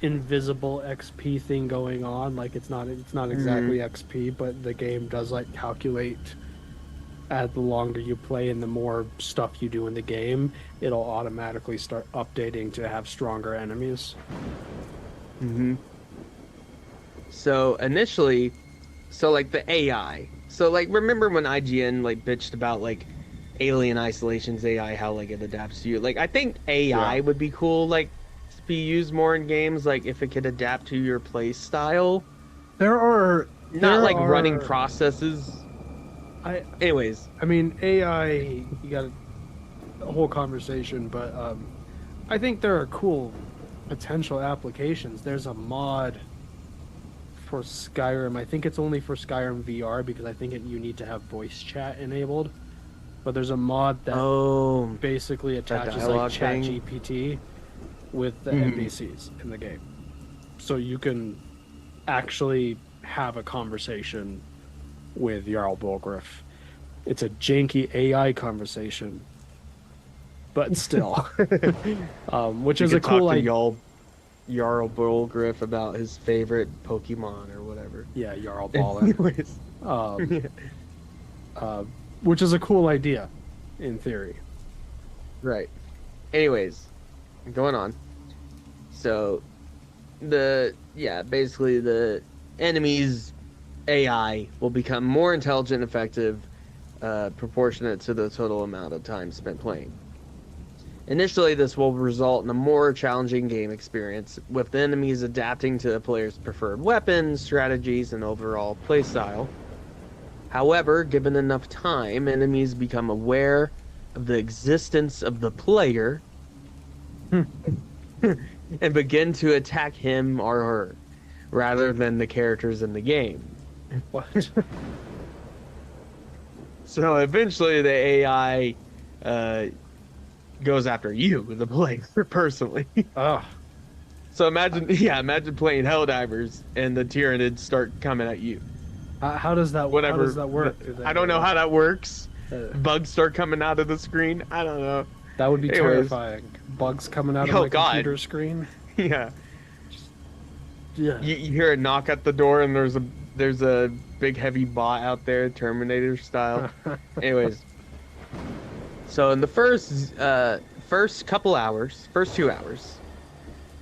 invisible XP thing going on. Like it's not exactly XP, but the game does like calculate at the longer you play and the more stuff you do in the game, it'll automatically start updating to have stronger enemies. So initially, like the AI. So like remember when IGN like bitched about like Alien Isolation's AI, how like it adapts to you? Like I think AI would be cool, like to be used more in games, like if it could adapt to your play style. Not like running processes. Anyways, I mean AI, you got a whole conversation, but I think there are cool potential applications. There's a mod for Skyrim. I think it's only for Skyrim VR because I think you need to have voice chat enabled. But there's a mod that basically attaches like ChatGPT with the NPCs in the game. So you can actually have a conversation with Jarl Bolgriff. It's a janky AI conversation, but still, which is a cool idea. Jarl Bolgriff about his favorite Pokemon or whatever. Yeah, Jarl Ballin. Which is a cool idea, in theory. Right. Anyways, going on. So, basically the enemies' AI will become more intelligent and effective, proportionate to the total amount of time spent playing. Initially, this will result in a more challenging game experience, with the enemies adapting to the player's preferred weapons, strategies, and overall playstyle. However, given enough time, enemies become aware of the existence of the player and begin to attack him or her, rather than the characters in the game. What? So eventually the AI goes after you, the player, personally. So imagine playing Helldivers and the Tyranids start coming at you. How does that work? I don't know how that works. Bugs start coming out of the screen. I don't know. That would be terrifying. Bugs coming out of my computer screen. Yeah. Yeah. You hear a knock at the door, and there's a big heavy bot out there, Terminator style. Anyways, so in the first 2 hours,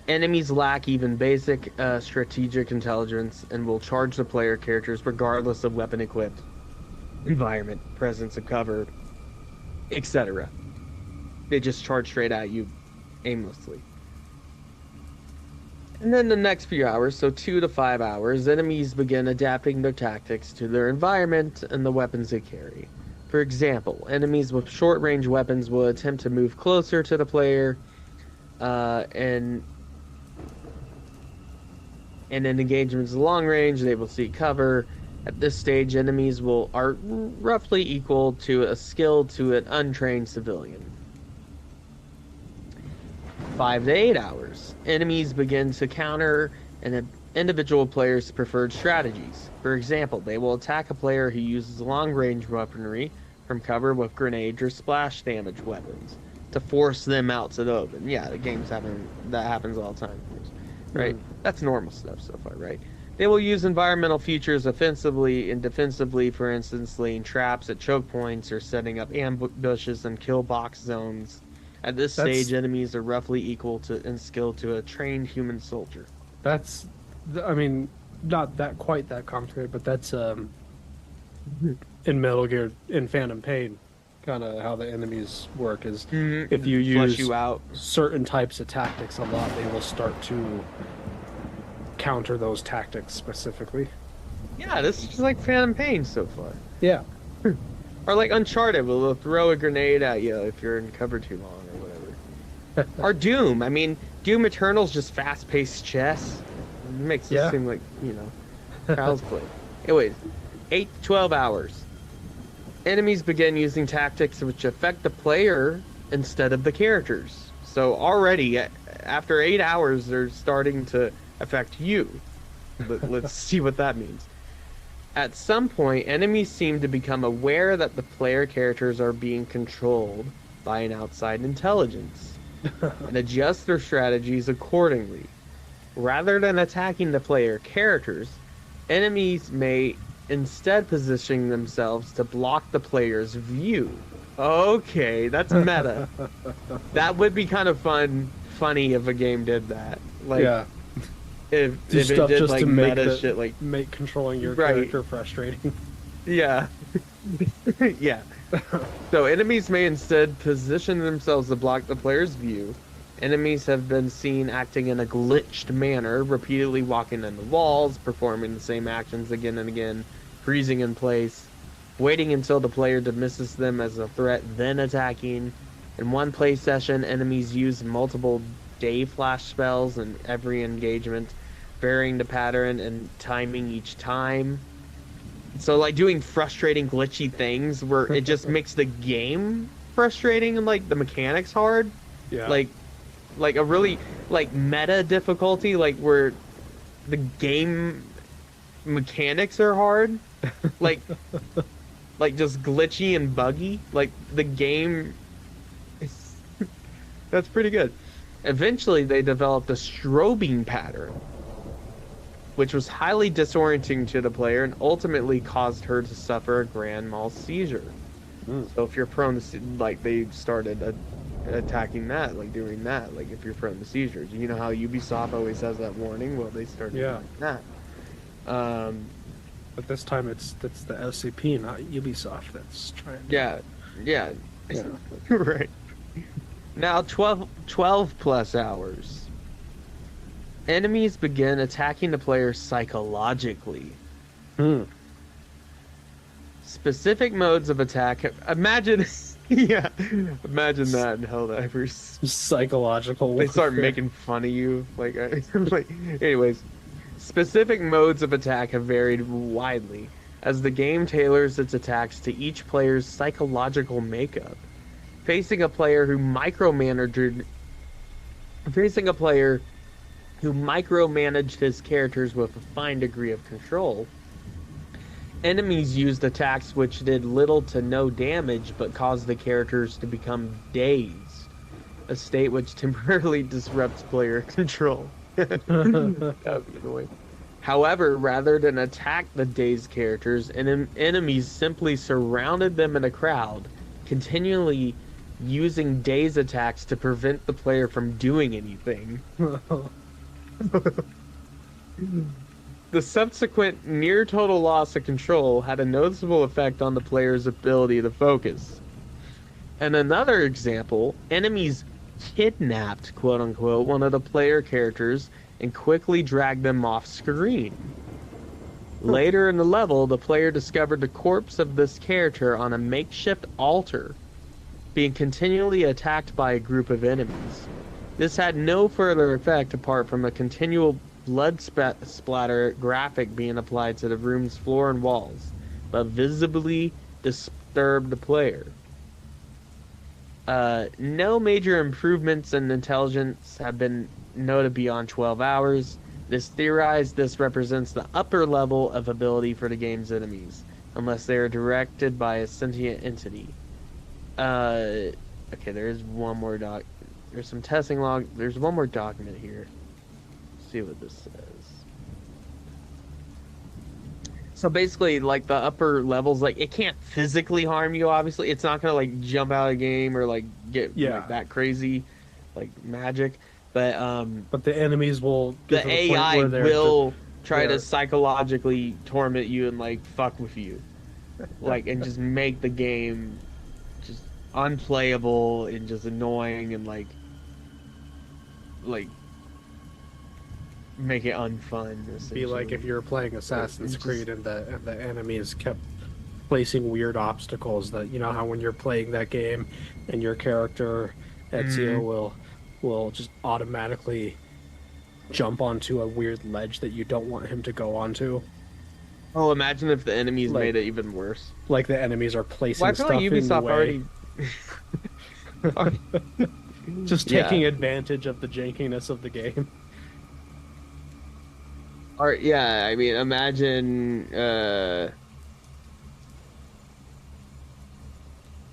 enemies lack even basic strategic intelligence and will charge the player characters regardless of weapon equipped, environment, presence of cover, etc. They just charge straight at you aimlessly. And then the next few hours, so 2 to 5 hours, enemies begin adapting their tactics to their environment and the weapons they carry. For example, enemies with short-range weapons will attempt to move closer to the player, and in engagements long range, they will seek cover. At this stage, enemies are roughly equal to a skill to an untrained civilian. 5 to 8 hours, enemies begin to counter an individual player's preferred strategies. For example, they will attack a player who uses long-range weaponry from cover with grenades or splash damage weapons to force them out to the open. Yeah, the game's having that happens all the time, right? That's normal stuff so far, right? They will use environmental features offensively and defensively, for instance, laying traps at choke points or setting up ambushes and kill box zones. At this stage, enemies are roughly equal in skill to a trained human soldier. That's, I mean, not that quite that complicated, but that's in Metal Gear, in Phantom Pain, kind of how the enemies work is if you use certain types of tactics a lot, they will start to counter those tactics specifically. Yeah, this is just like Phantom Pain so far. Yeah. Or like Uncharted, will throw a grenade at you if you're in cover too long or whatever. Or Doom. I mean, Doom Eternal's just fast-paced chess. It makes it seem like, child's play. Anyways, 8 to 12 hours. Enemies begin using tactics which affect the player instead of the characters. So already, after 8 hours, they're starting to affect you. Let's see what that means. At some point, enemies seem to become aware that the player characters are being controlled by an outside intelligence and adjust their strategies accordingly. Rather than attacking the player characters, enemies may instead position themselves to block the player's view. Okay, that's meta. That would be kind of funny if a game did that. Like, if it did just like to meta shit, like make controlling your character frustrating. Yeah. Yeah. So enemies may instead position themselves to block the player's view. Enemies have been seen acting in a glitched manner, repeatedly walking into walls, performing the same actions again and again, freezing in place, waiting until the player dismisses them as a threat, then attacking. In one play session, enemies use multiple day flash spells in every engagement, varying the pattern and timing each time. So like doing frustrating glitchy things where it just makes the game frustrating and like the mechanics hard. Yeah. Like a really like meta difficulty, like where the game mechanics are hard. like just glitchy and buggy. Like the game is that's pretty good. Eventually they developed a strobing pattern, which was highly disorienting to the player and ultimately caused her to suffer a grand mal seizure. So if you're prone to, like, they started attacking that, like doing that, like if you're prone to seizures. You know how Ubisoft always has that warning? Well, they started doing that. But this time it's the SCP, not Ubisoft, that's trying to... Yeah. Right. Now 12 plus hours. Enemies begin attacking the player psychologically. Specific modes of attack. Imagine that in Helldivers. Psychological. They start making fun of you. Like, anyways. Specific modes of attack have varied widely as the game tailors its attacks to each player's psychological makeup. Facing a player who micromanaged his characters with a fine degree of control, enemies used attacks which did little to no damage but caused the characters to become dazed, a state which temporarily disrupts player control. That would be annoying. However, rather than attack the dazed characters, enemies simply surrounded them in a crowd, continually using daze attacks to prevent the player from doing anything. The subsequent near total loss of control had a noticeable effect on the player's ability to focus. And another example, enemies kidnapped, quote unquote, one of the player characters and quickly dragged them off screen. Later in the level, the player discovered the corpse of this character on a makeshift altar, being continually attacked by a group of enemies. This had no further effect apart from a continual blood splatter graphic being applied to the room's floor and walls, but visibly disturbed the player. No major improvements in intelligence have been noted beyond 12 hours. This theorized this represents the upper level of ability for the game's enemies, unless they are directed by a sentient entity. Okay, there is one more there's some testing log. There's one more document here. Let's see what this says. So basically, like the upper levels, like it can't physically harm you. Obviously, it's not gonna like jump out of the game or like get like that crazy, like magic. But the enemies will the get to the AI point where will try to psychologically torment you and like fuck with you, like and just make the game just unplayable and just annoying and like make it unfun. Be like if you're playing Assassin's Creed and the enemies kept placing weird obstacles that, you know how when you're playing that game and your character Ezio will just automatically jump onto a weird ledge that you don't want him to go onto. Oh, imagine if the enemies made it even worse. Like the enemies are placing stuff like in the Ubisoft way. already Just taking advantage of the jankiness of the game. Or yeah, I mean, imagine.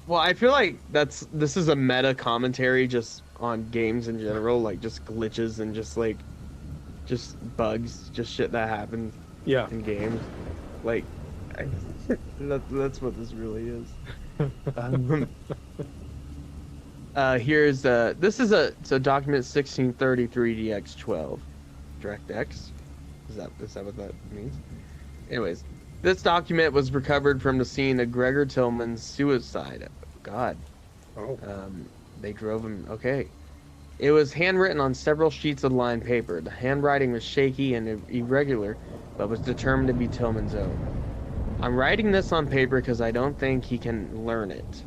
Well, I feel like this is a meta commentary just on games in general, like just glitches and just bugs, just shit that happens. Yeah. In games, like that's what this really is. Here's this is a document 1633DX12 DirectX. Is that what that means? Anyways, this document was recovered from the scene of Gregor Tillman's suicide. God. Oh. They drove him. Okay. It was handwritten on several sheets of lined paper. The handwriting was shaky and irregular, but was determined to be Tillman's own. I'm writing this on paper because I don't think he can learn it.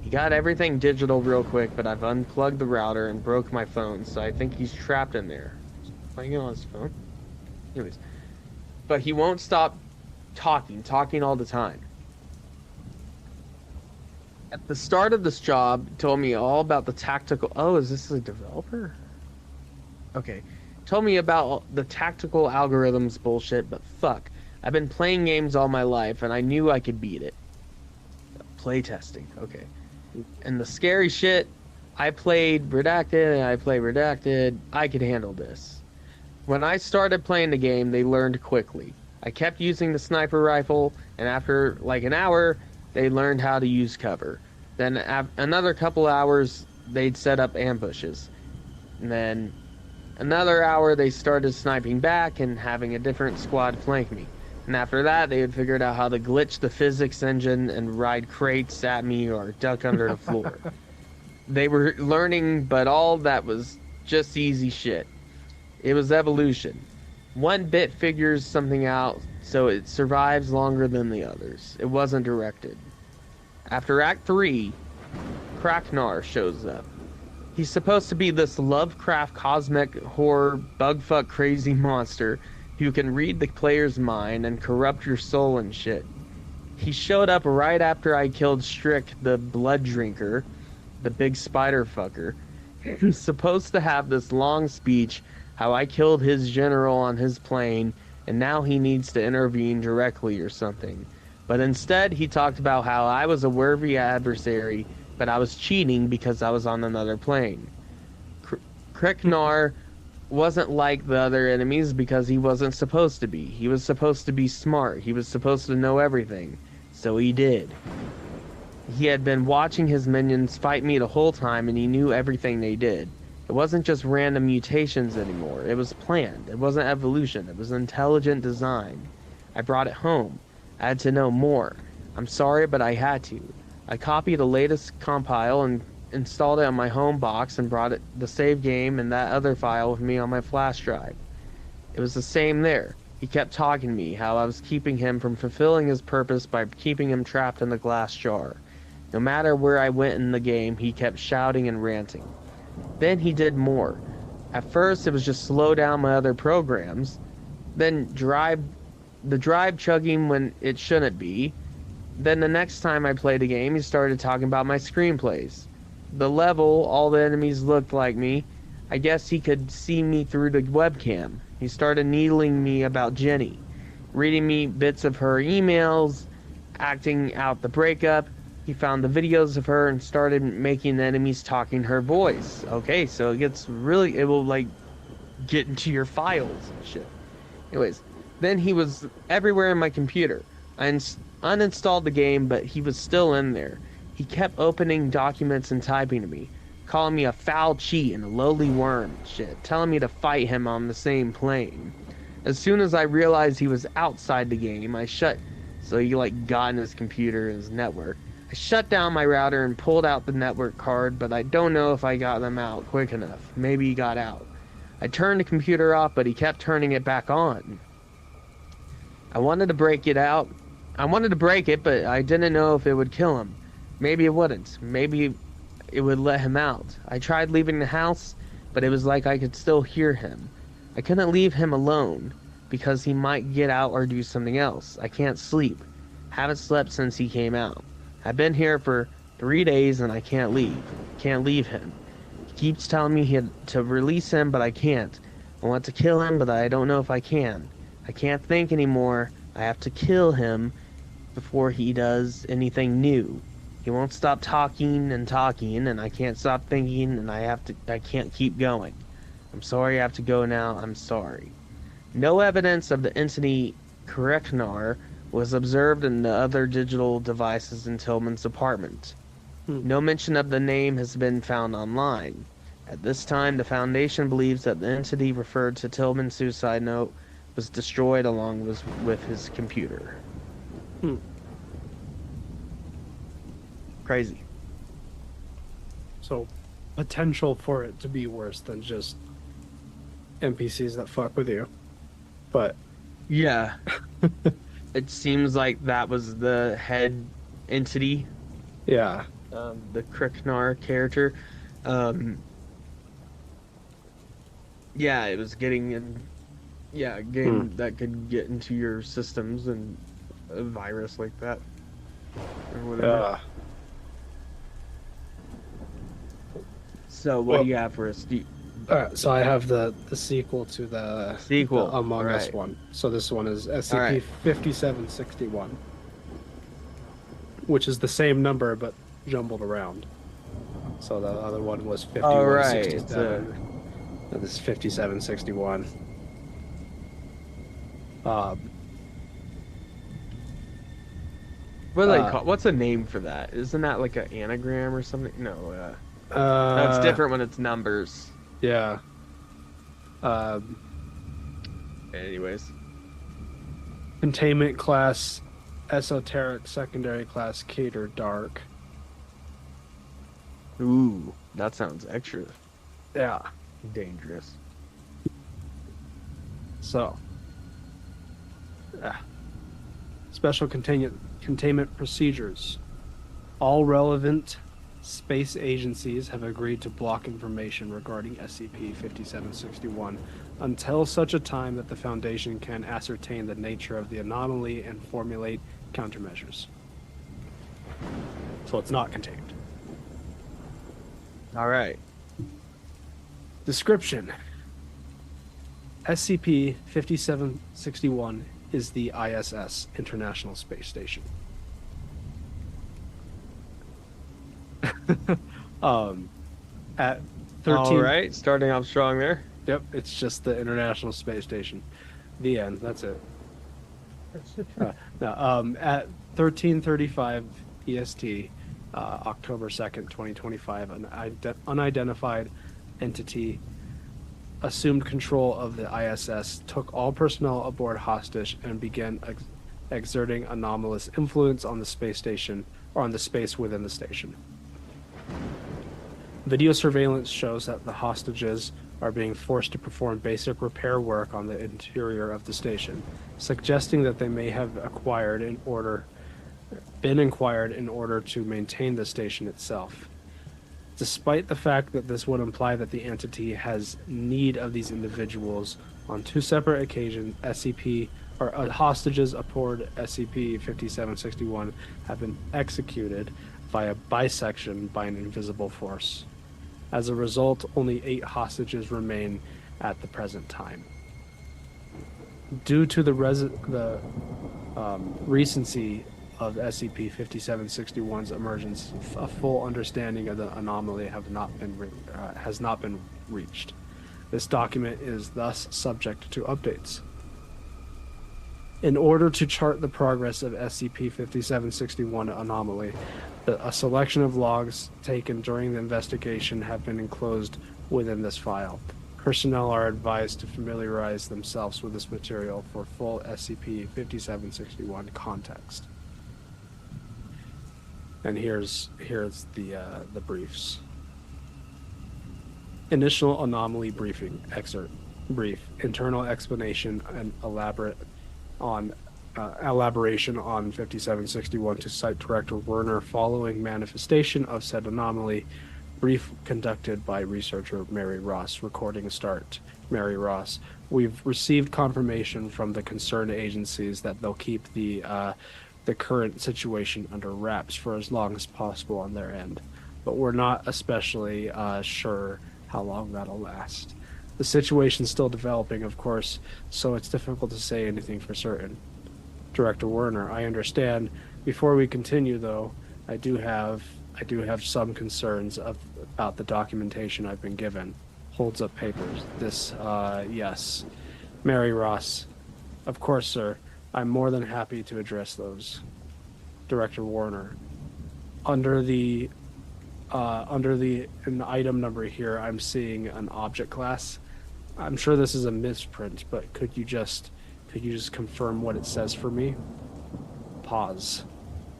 He got everything digital real quick, but I've unplugged the router and broke my phone, so I think he's trapped in there. Playing it on his phone? Anyways. But he won't stop talking all the time. At the start of this job, told me all about the tactical... Oh, is this a developer? Okay. Told me about the tactical algorithms bullshit, but fuck. I've been playing games all my life, and I knew I could beat it. Playtesting. Okay. And the scary shit, I played Redacted, and I played Redacted. I could handle this. When I started playing the game, they learned quickly. I kept using the sniper rifle, and after like an hour, they learned how to use cover. Then another couple hours, they'd set up ambushes. And then another hour, they started sniping back and having a different squad flank me. And after that, they had figured out how to glitch the physics engine and ride crates at me or duck under the floor. They were learning, but all that was just easy shit. It was evolution. One bit figures something out, so it survives longer than the others. It wasn't directed. After Act 3, Kraknar shows up. He's supposed to be this Lovecraft cosmic horror bugfuck crazy monster who can read the player's mind and corrupt your soul and shit. He showed up right after I killed Strick, the blood drinker, the big spider fucker. He's supposed to have this long speech how I killed his general on his plane, and now he needs to intervene directly or something. But instead, he talked about how I was a worthy adversary, but I was cheating because I was on another plane. Kreknar wasn't like the other enemies because he wasn't supposed to be. He was supposed to be smart. He was supposed to know everything. So he did. He had been watching his minions fight me the whole time, and he knew everything they did. It wasn't just random mutations anymore. It was planned. It wasn't evolution. It was intelligent design. I brought it home. I had to know more. I'm sorry, but I had to. I copied the latest compile and installed it on my home box and brought the save game and that other file with me on my flash drive. It was the same there. He kept talking to me, how I was keeping him from fulfilling his purpose by keeping him trapped in the glass jar. No matter where I went in the game, he kept shouting and ranting. Then he did more. At first, it was just slow down my other programs, then the drive chugging when it shouldn't be. Then the next time I played a game, he started talking about my screenplays. the level, all the enemies looked like me. I guess he could see me through the webcam. He started needling me about Jenny, reading me bits of her emails, acting out the breakup. He found the videos of her and started making the enemies talking her voice. Okay, so it will like get into your files and shit. Anyways, then he was everywhere in my computer. I uninstalled the game, but he was still in there. He kept opening documents and typing to me, calling me a foul cheat and a lowly worm and shit, telling me to fight him on the same plane. As soon as I realized he was outside the game, so he like got in his computer, his network. I shut down my router and pulled out the network card, but I don't know if I got them out quick enough. Maybe he got out. I turned the computer off, but he kept turning it back on. I wanted to break it, but I didn't know if it would kill him. Maybe it wouldn't. Maybe it would let him out. I tried leaving the house, but it was like I could still hear him. I couldn't leave him alone, because he might get out or do something else. I can't sleep. Haven't slept since he came out. I've been here for 3 days and I can't leave. Can't leave him. He keeps telling me to release him, but I can't. I want to kill him, but I don't know if I can. I can't think anymore. I have to kill him before he does anything new. He won't stop talking, and I can't stop thinking, and I can't keep going. I'm sorry I have to go now. I'm sorry. No evidence of the entity Koreknar was observed in the other digital devices in Tillman's apartment. No mention of the name has been found online. At this time, the Foundation believes that the entity referred to Tillman's suicide note was destroyed along with his computer. Crazy. So, potential for it to be worse than just NPCs that fuck with you. But yeah, it seems like that was the head entity. Yeah. The Kriknar character. Yeah, it was getting in. Yeah, a game that could get into your systems and a virus like that or whatever. So what do you have for us? Alright, so I have the sequel to the Among Us one. So this one is SCP-5761, which is the same number but jumbled around. So the other one was 5167. And this is 5761. What do they call? What's a name for that? Isn't that like an anagram or something? No, that's different when it's numbers. Yeah. Anyways. Containment class, esoteric secondary class, cater dark. Ooh, that sounds extra. Yeah. Dangerous. So. Special containment procedures. All relevant space agencies have agreed to block information regarding SCP-5761 until such a time that the Foundation can ascertain the nature of the anomaly and formulate countermeasures. So it's not contained. All right. Description. SCP-5761 is the ISS, International Space Station. At 13. All right, starting off strong there. Yep, it's just the International Space Station. The end. That's it. At 13:35 EST, October 2nd, 2025, an unidentified entity assumed control of the ISS, took all personnel aboard hostage, and began exerting anomalous influence on the space station, or on the space within the station. Video surveillance shows that the hostages are being forced to perform basic repair work on the interior of the station, suggesting that they may have been acquired in order to maintain the station itself. Despite the fact that this would imply that the entity has need of these individuals, on two separate occasions, hostages aboard SCP-5761 have been executed via bisection by an invisible force. As a result, only 8 hostages remain at the present time. Due to the recency of SCP-5761's emergence, a full understanding of the anomaly has not been reached. This document is thus subject to updates. In order to chart the progress of SCP-5761 anomaly, a selection of logs taken during the investigation have been enclosed within this file. Personnel are advised to familiarize themselves with this material for full SCP-5761 context. And here's the briefs. Initial anomaly briefing excerpt. Brief. Internal explanation and elaboration on 5761 to Site Director Werner following manifestation of said anomaly. Brief conducted by researcher Mary Ross. Recording start. Mary Ross. We've received confirmation from the concerned agencies that they'll keep the current situation under wraps for as long as possible on their end, but we're not especially sure how long that'll last. The situation's still developing, of course, so it's difficult to say anything for certain. Director Werner, I understand. Before we continue, though, I do have some concerns about the documentation I've been given. Holds up papers. This, yes. Mary Ross. Of course, sir. I'm more than happy to address those. Director Warner. Under the in item number here, I'm seeing an object class. I'm sure this is a misprint, but could you just confirm what it says for me? Pause.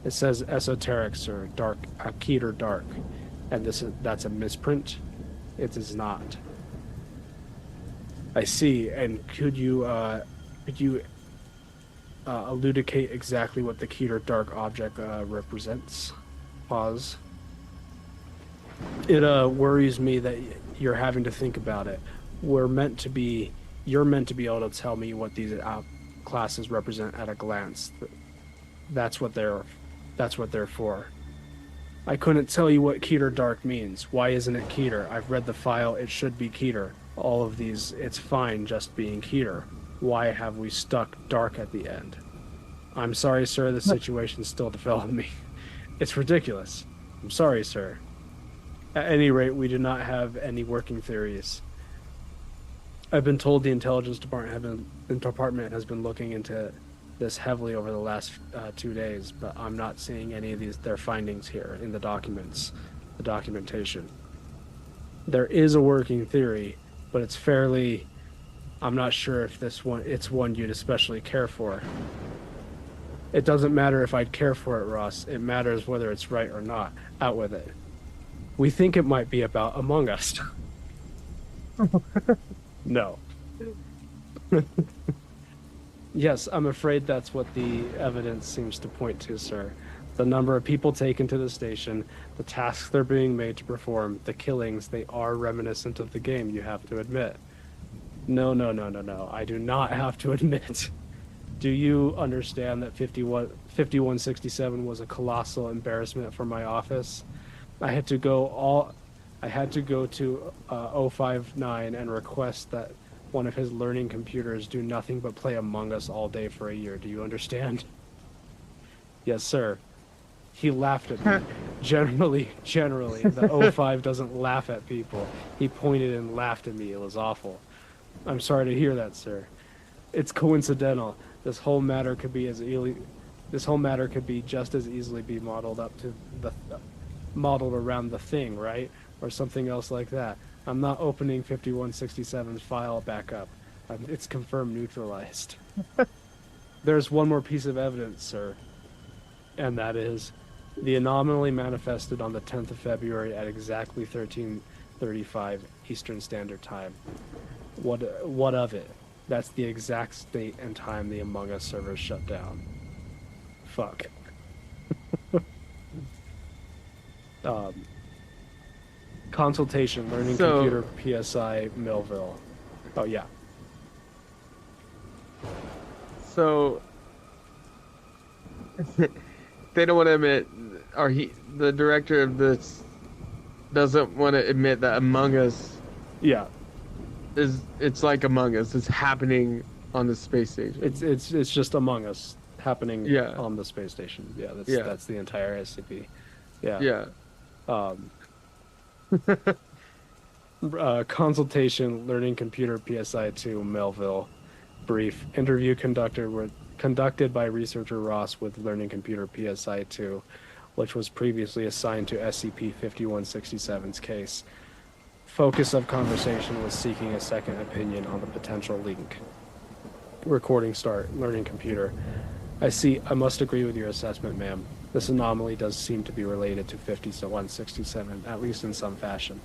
It says esoteric, sir. Dark, Keter dark, and that's a misprint. It is not. I see. And could you elucidate exactly what the Keter dark object represents? Pause. It worries me that you're having to think about it. You're meant to be able to tell me what these classes represent at a glance. That's what they're for. I couldn't tell you what Keter dark means. Why isn't it Keter? I've read the file. It should be Keter. All of these, it's fine just being Keter. Why have we stuck dark at the end? I'm sorry, sir. The situation's still developing. It's ridiculous. I'm sorry, sir. At any rate, we do not have any working theories. I've been told the intelligence department has been looking into this heavily over the last 2 days, but I'm not seeing any of their findings here in the documentation. There is a working theory, but it's fairly. I'm not sure if it's one you'd especially care for. It doesn't matter if I'd care for it, Ross. It matters whether it's right or not. Out with it. We think it might be about Among Us. No. Yes, I'm afraid that's what the evidence seems to point to, sir. The number of people taken to the station, the tasks they're being made to perform, the killings, they are reminiscent of the game, you have to admit. No. I do not have to admit. Do you understand that 5167 was a colossal embarrassment for my office? I had to go to 059 and request that one of his learning computers do nothing but play Among Us all day for a year. Do you understand? Yes, sir. He laughed at me. Generally, the 05 doesn't laugh at people. He pointed and laughed at me. It was awful. I'm sorry to hear that, sir. It's coincidental. This whole matter could be just as easily be modeled around the thing, right? Or something else like that. I'm not opening 5167's file back up. It's confirmed neutralized. There's one more piece of evidence, sir. And that is, the anomaly manifested on the 10th of February at exactly 13:35 Eastern Standard Time. What of it? That's the exact date and time the Among Us servers shut down. Fuck. Consultation, learning computer, PSI, Millville. Oh, yeah. So, they don't want to admit, or the director of this doesn't want to admit that Among Us Yeah, it's like Among Us. It's happening on the space station. it's just Among Us happening Yeah. on the space station. Yeah, Yeah. that's the entire SCP. Yeah. Yeah. Um, consultation, learning computer PSI 2 Melville. Brief interview conducted by researcher Ross with learning computer PSI 2, which was previously assigned to SCP-5167's case. Focus of conversation was seeking a second opinion on the potential link. Recording start. Learning computer. I must agree with your assessment, ma'am. This anomaly does seem to be related to 5167, at least in some fashion.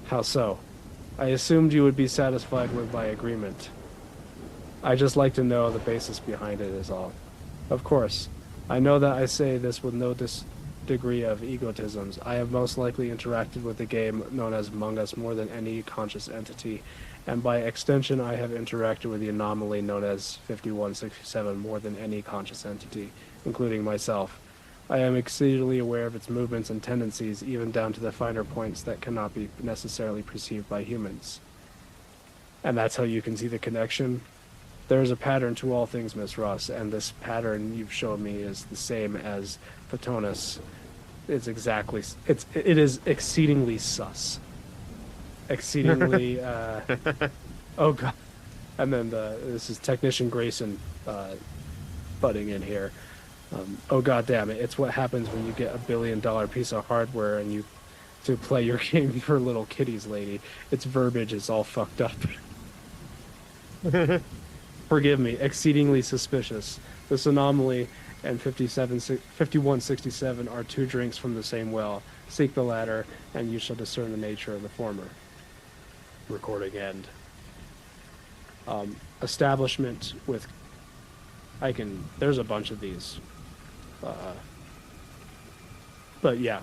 How so? I assumed you would be satisfied with my agreement. I just like to know the basis behind it is all. Of course. I know that I say this with no degree of egotisms. I have most likely interacted with the game known as Among Us more than any conscious entity, and by extension I have interacted with the anomaly known as 5167 more than any conscious entity, including myself. I am exceedingly aware of its movements and tendencies, even down to the finer points that cannot be necessarily perceived by humans. And that's how you can see the connection? There is a pattern to all things, Miss Ross, and this pattern you've shown me is the same as Photonus. It is exceedingly sus. Exceedingly, oh god. And then this is Technician Grayson butting in here. Oh god damn it, it's what happens when you get $1 billion piece of hardware and you to play your game for little kiddies, lady. Its verbiage is all fucked up. Forgive me, exceedingly suspicious. This anomaly and 5167 are two drinks from the same well. Seek the latter, and you shall discern the nature of the former. Recording end. Establishment with... There's a bunch of these. But yeah.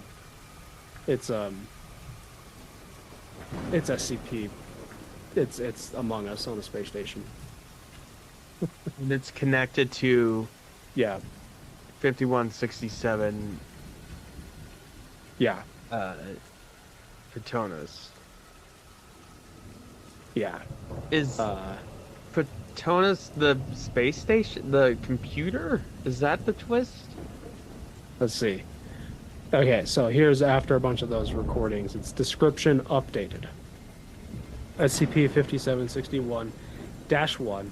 It's SCP. It's Among Us on the space station. And it's connected to Yeah. 5167 Yeah. Photonus. Yeah. Is Photonus the space station, the computer? Is that the twist? Let's see. Okay, so here's after a bunch of those recordings. Its description updated. SCP-5761-1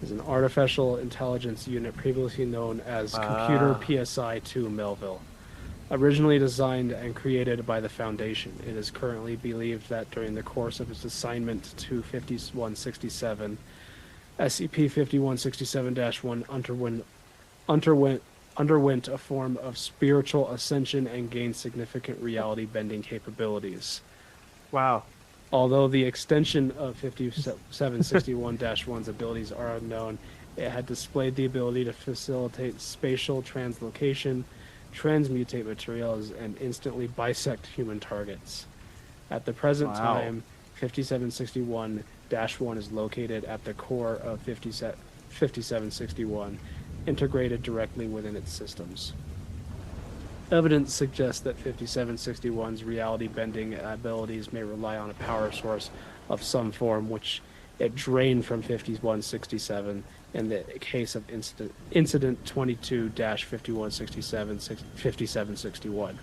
is an artificial intelligence unit previously known as Computer PSI-2 Melville. Originally designed and created by the Foundation, it is currently believed that during the course of its assignment to 5167, SCP-5167-1 underwent a form of spiritual ascension and gained significant reality bending capabilities. Wow. Although the extension of 5761-1's abilities are unknown, it had displayed the ability to facilitate spatial translocation, transmutate materials, and instantly bisect human targets. At the present time, 5761-1 is located at the core of 5761, integrated directly within its systems. Evidence suggests that 5761's reality-bending abilities may rely on a power source of some form, which it drained from 5167 in the case of Incident 22-5167-5761.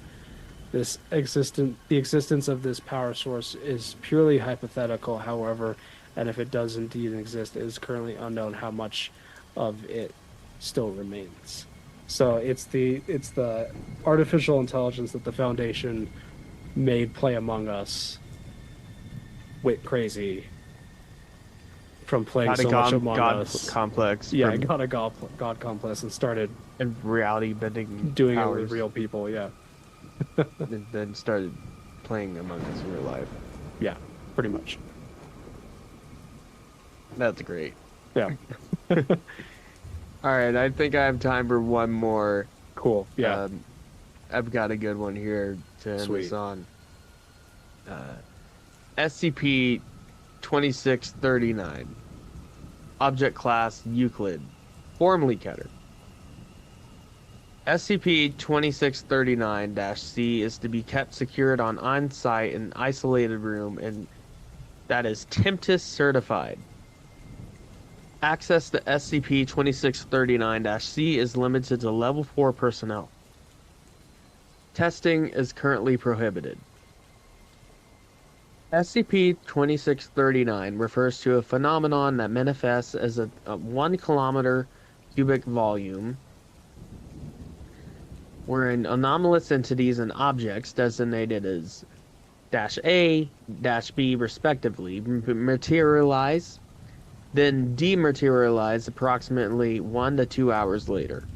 The existence of this power source is purely hypothetical, however, and if it does indeed exist, it is currently unknown how much of it still remains. So it's the artificial intelligence that the Foundation made play Among Us went crazy from playing so much Among Us. Complex. Yeah, got a god complex and started And reality bending doing powers. it with real people. Yeah, And then started playing Among Us in real life. yeah, pretty much. That's great. Yeah, All right, I think I have time for one more. cool. Yeah, I've got a good one here to end Sweet. this on. SCP-2639. Object class Euclid. Form leak header. SCP-2639-C is to be kept secured on-site in an isolated room and that is Tempest certified. Access to SCP-2639-C is limited to Level 4 personnel. Testing is currently prohibited. SCP-2639 refers to a phenomenon that manifests as a 1 kilometer cubic volume wherein anomalous entities and objects designated as -A, -B respectively materialize, then dematerialize approximately 1 to 2 hours later.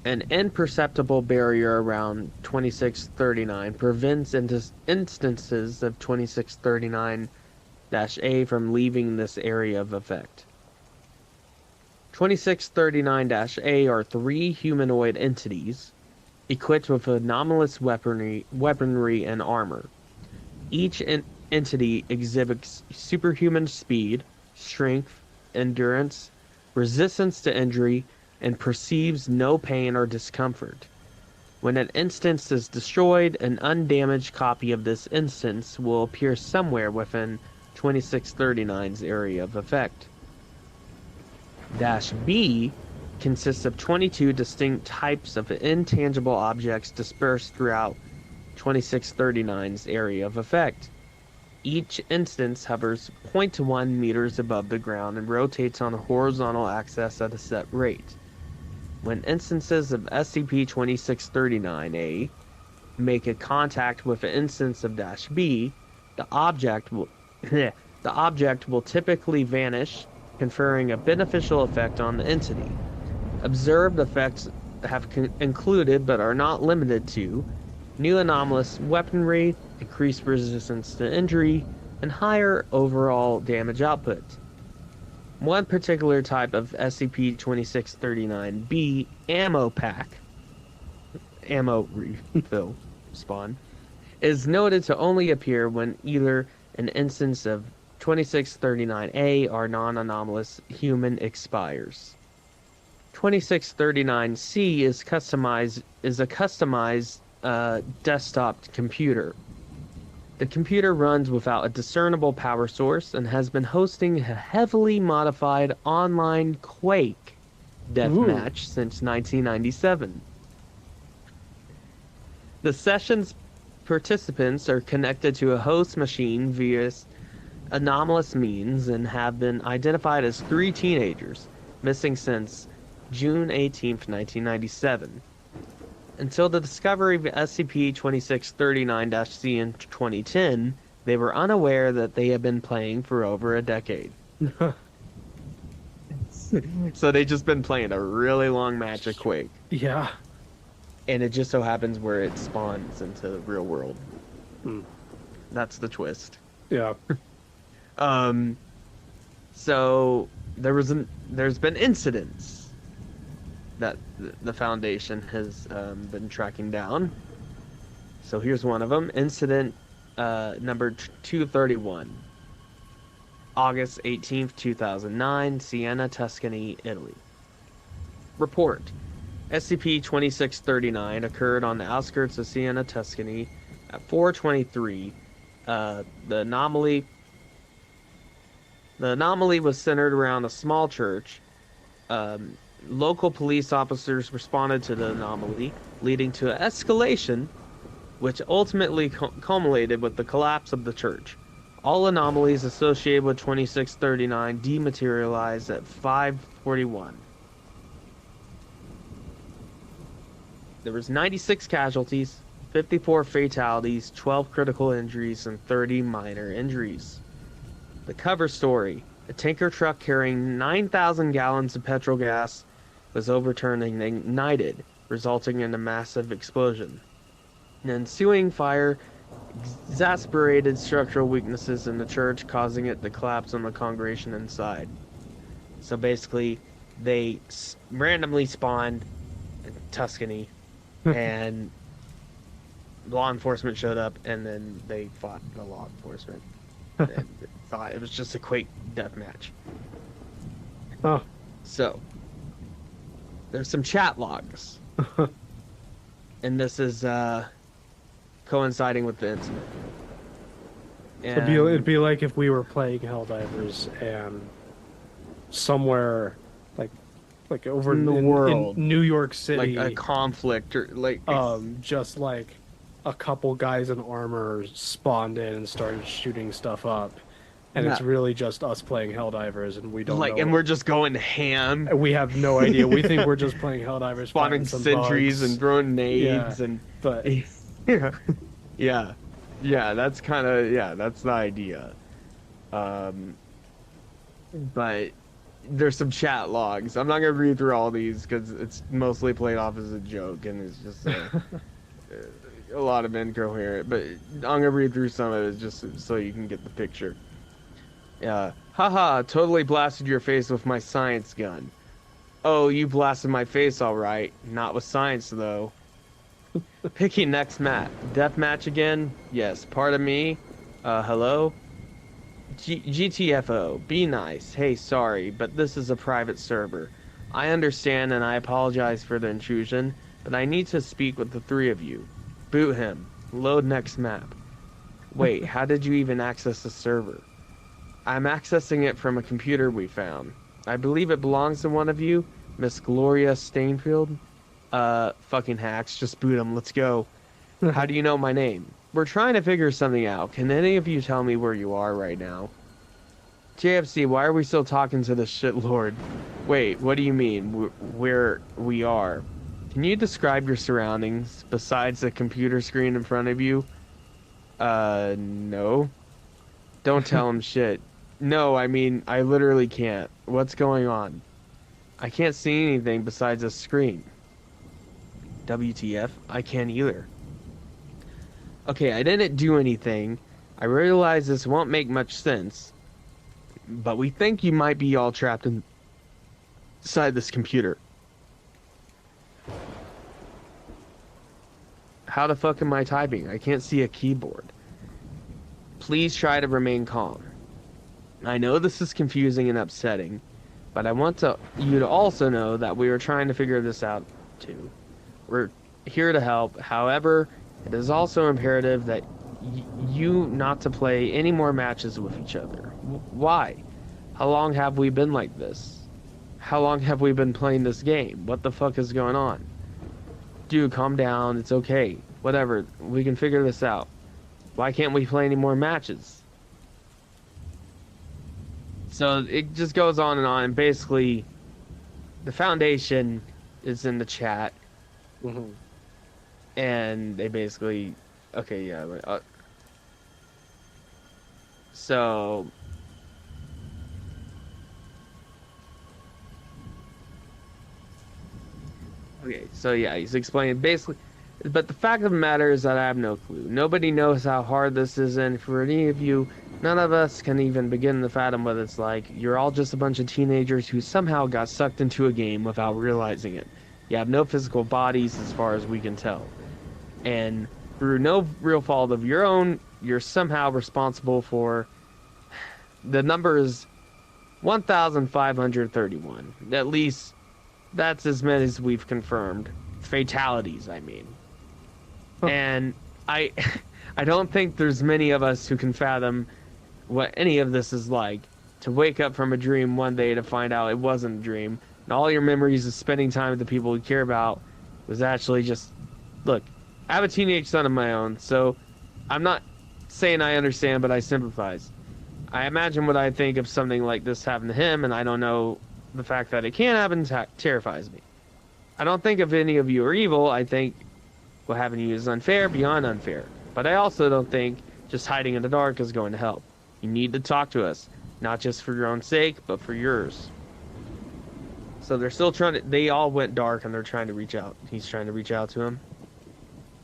An imperceptible barrier around 2639 prevents instances of 2639-A from leaving this area of effect. 2639-A are 3 humanoid entities equipped with anomalous weaponry and armor. Each entity exhibits superhuman speed, strength, endurance, resistance to injury, and perceives no pain or discomfort. When an instance is destroyed, an undamaged copy of this instance will appear somewhere within 2639's area of effect. -B consists of 22 distinct types of intangible objects dispersed throughout 2639's area of effect. Each instance hovers 0.1 meters above the ground and rotates on a horizontal axis at a set rate. When instances of SCP-2639-A make a contact with an instance of -B, the object will typically vanish, conferring a beneficial effect on the entity. Observed effects have included, but are not limited to, new anomalous weaponry, increased resistance to injury, and higher overall damage output. One particular type of SCP-2639-B ammo refill spawn, is noted to only appear when either an instance of 2639-A or non-anomalous human expires. 2639-C is a customized desktop computer. The computer runs without a discernible power source and has been hosting a heavily modified online Quake deathmatch since 1997. The session's participants are connected to a host machine via anomalous means and have been identified as 3 teenagers, missing since June 18, 1997. Until the discovery of SCP-2639-C in 2010, they were unaware that they had been playing for over a decade. So they just been playing a really long match of Quake. Yeah. And it just so happens where it spawns into the real world. Hmm. That's the twist. Yeah. So there's been incidents that the Foundation has been tracking down. So here's one of them. Incident number 231. August 18th, 2009, Siena, Tuscany, Italy. Report. SCP-2639 occurred on the outskirts of Siena, Tuscany at 4:23. The anomaly was centered around a small church. Local police officers responded to the anomaly, leading to an escalation, which ultimately culminated with the collapse of the church. All anomalies associated with 2639 dematerialized at 5:41. There was 96 casualties, 54 fatalities, 12 critical injuries, and 30 minor injuries. The cover story: a tanker truck carrying 9,000 gallons of petrol gas was overturned and ignited, resulting in a massive explosion. An ensuing fire exacerbated structural weaknesses in the church, causing it to collapse on the congregation inside. So basically, they randomly spawned in Tuscany, and law enforcement showed up, and then they fought the law enforcement. And thought it was just a Quake deathmatch. Oh. So, there's some chat logs And this is coinciding with the incident. It'd be like if we were playing Helldivers and somewhere like over in the world, in New York City, like a conflict or like just like a couple guys in armor spawned in and started shooting stuff up, and it's really just us playing Helldivers, and we don't know. And we're just going ham. We have no idea. We think we're just playing Helldivers, spawning sentries and throwing nades, but yeah, that's kind of that's the idea. But there's some chat logs. I'm not gonna read through all these because it's mostly played off as a joke and it's just a lot of incoherent. But I'm gonna read through some of it just so you can get the picture. Haha, totally blasted your face with my science gun. Oh, you blasted my face all right. Not with science though. Picking next map. Death match again? Yes. Pardon me. Hello? GTFO. Be nice. Hey, sorry, but this is a private server. I understand and I apologize for the intrusion, but I need to speak with the three of you. Boot him. Load next map. Wait, how did you even access the server? I'm accessing it from a computer we found. I believe it belongs to one of you, Miss Gloria Stainfield. Fucking hacks. Just boot him. Let's go. How do you know my name? We're trying to figure something out. Can any of you tell me where you are right now? JFC, why are we still talking to this shitlord? Wait, what do you mean, where we are? Can you describe your surroundings, besides the computer screen in front of you? No. Don't tell him shit. No, I mean, I literally can't. What's going on? I can't see anything besides a screen. WTF? I can't either. Okay, I didn't do anything. I realize this won't make much sense. But we think you might be all trapped inside this computer. How the fuck am I typing? I can't see a keyboard. Please try to remain calm. I know this is confusing and upsetting, but I want you to also know that we are trying to figure this out too. We're here to help. However, it is also imperative that you not to play any more matches with each other. Why? How long have we been like this? How long have we been playing this game? What the fuck is going on? Dude, calm down. It's okay. Whatever. We can figure this out. Why can't we play any more matches? So it just goes on and on. And basically, the foundation is in the chat. Mm-hmm. And they basically... Okay, yeah. So... Okay, so yeah, he's explaining basically... But the fact of the matter is that I have no clue. Nobody knows how hard this is, and for any of you, none of us can even begin to fathom what it's like. You're all just a bunch of teenagers who somehow got sucked into a game without realizing it. You have no physical bodies as far as we can tell. And through no real fault of your own, you're somehow responsible for... The number is 1,531. At least, that's as many as we've confirmed. Fatalities, I mean. Huh. And I don't think there's many of us who can fathom what any of this is like. To wake up from a dream one day to find out it wasn't a dream. And all your memories of spending time with the people you care about was actually just... Look, I have a teenage son of my own, so I'm not saying I understand, but I sympathize. I imagine what I think if something like this happened to him, and I don't know the fact that it can happen terrifies me. I don't think if any of you are evil. I think what happened to you is unfair, beyond unfair. But I also don't think just hiding in the dark is going to help. You need to talk to us, not just for your own sake, but for yours. So they're still trying to... They all went dark, and they're trying to reach out. He's trying to reach out to him.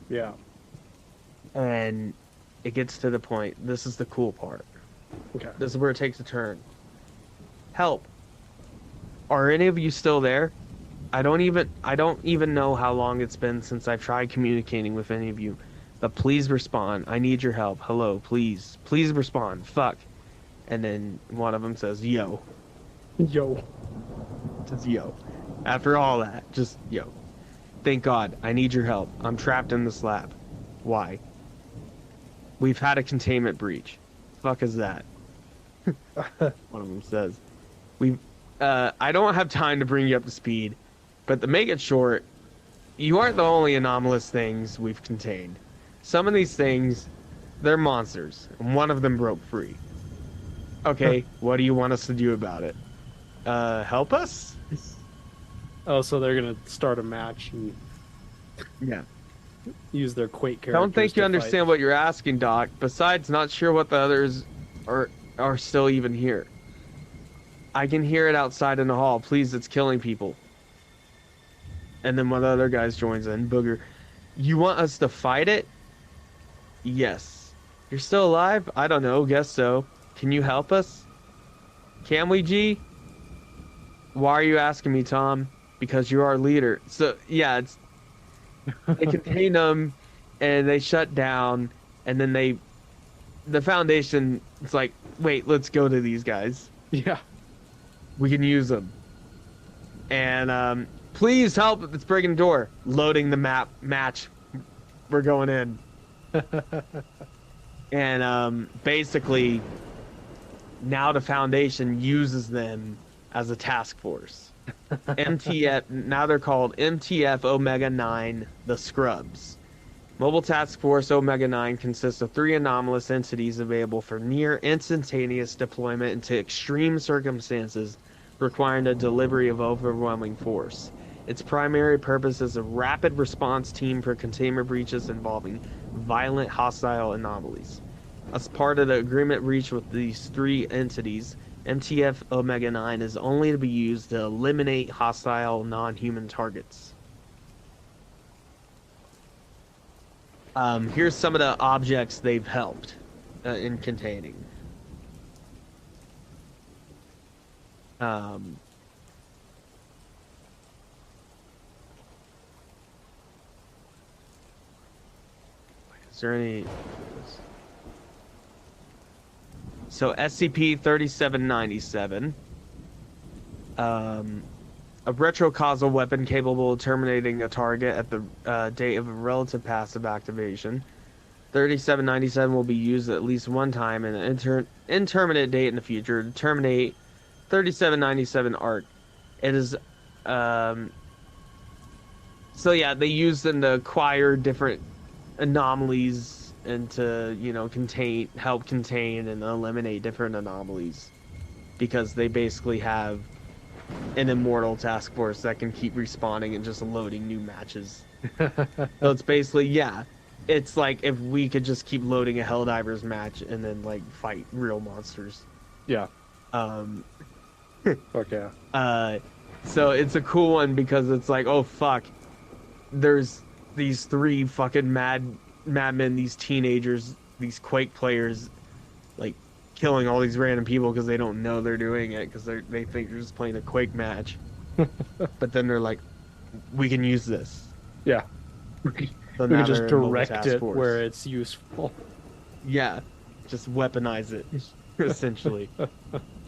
Yeah. And it gets to the point. This is the cool part. Okay. This is where it takes a turn. Help. Are any of you still there? I don't even know how long it's been since I've tried communicating with any of you. But please respond. I need your help. Hello, please. Please respond. Fuck. And then one of them says, yo. Yo. Says, yo. After all that, just, yo. Thank God. I need your help. I'm trapped in this lab. Why? We've had a containment breach. Fuck is that? One of them says. I don't have time to bring you up to speed, but to make it short, you aren't the only anomalous things we've contained. Some of these things, they're monsters, and one of them broke free. Okay, what do you want us to do about it? Help us? Oh, so they're gonna start a match and Yeah. use their Quake characters. Don't think you to understand fight. what you're asking, Doc. Besides, not sure what the others are still even here. I can hear it outside in the hall. Please, it's killing people. And then one of the other guys joins in. Booger, you want us to fight it? Yes. You're still alive? I don't know. Guess so. Can you help us? Can we, G? Why are you asking me, Tom? Because you're our leader. So, yeah, it's... They contain them, and they shut down, and then the Foundation, it's like, wait, let's go to these guys. Yeah. We can use them. And, please help, it's breaking the door. Loading the match. We're going in. And, basically, now the Foundation uses them as a task force. MTF, now they're called MTF Omega 9, the Scrubs. Mobile Task Force Omega 9 consists of 3 anomalous entities available for near instantaneous deployment into extreme circumstances requiring the delivery of overwhelming force. Its primary purpose is a rapid response team for containment breaches involving violent hostile anomalies. As part of the agreement reached with these 3 entities, MTF Omega 9 is only to be used to eliminate hostile non-human targets. Here's some of the objects they've helped in containing. Is there any... So SCP-3797, a retrocausal weapon capable of terminating a target at the date of a relative passive activation. 3797 will be used at least one time in an indeterminate date in the future to terminate 3797 ARC. It is, so yeah, they use them to acquire different anomalies and to, you know, help contain and eliminate different anomalies, because they basically have an immortal task force that can keep respawning and just loading new matches. So it's basically, yeah, it's like if we could just keep loading a Helldivers match and then like fight real monsters. Yeah. Okay. So it's a cool one because it's like, oh fuck, there's these 3 fucking madmen, these teenagers, these Quake players, like killing all these random people because they don't know they're doing it, because they think they're just playing a Quake match. But then they're like, we can use this. Yeah. So we now can just they're a mobile direct task it force. where it's useful. Yeah, just weaponize it, essentially.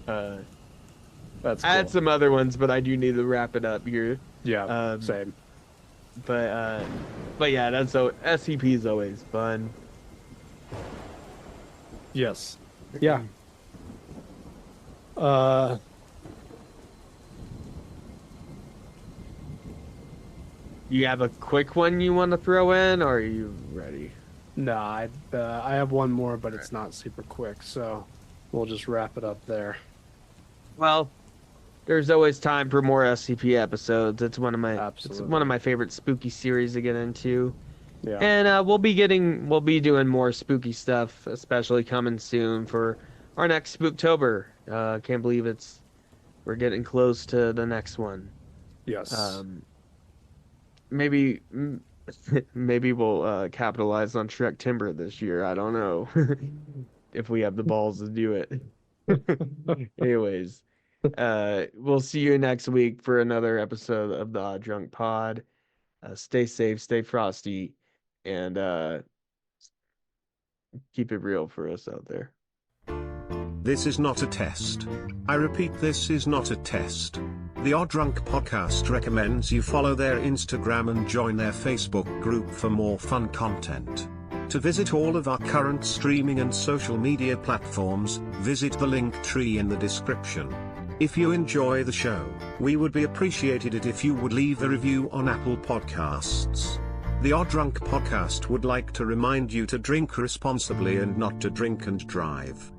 That's I had cool. some other ones, but I do need to wrap it up here. Yeah, same. But yeah, that's so SCP is always fun. Yes. Yeah. You have a quick one you want to throw in, or are you ready? No, I have one more, but it's not super quick, so we'll just wrap it up there. Well, there's always time for more SCP episodes. It's one of my favorite spooky series to get into. Yeah. And we'll be doing more spooky stuff, especially coming soon for our next Spooktober. Can't believe we're getting close to the next one. Yes. Maybe we'll capitalize on Shrek Timber this year. I don't know if we have the balls to do it. Anyways, we'll see you next week for another episode of the Odd Drunk Pod. Stay safe, stay frosty, and keep it real for us out there. This is not a test. I repeat, this is not a test. The Odd Drunk Podcast recommends you follow their Instagram and join their Facebook group for more fun content. To visit all of our current streaming and social media platforms, visit the link tree in the description. If you enjoy the show, we would be appreciated it if you would leave a review on Apple Podcasts. The Odd Drunk Podcast would like to remind you to drink responsibly and not to drink and drive.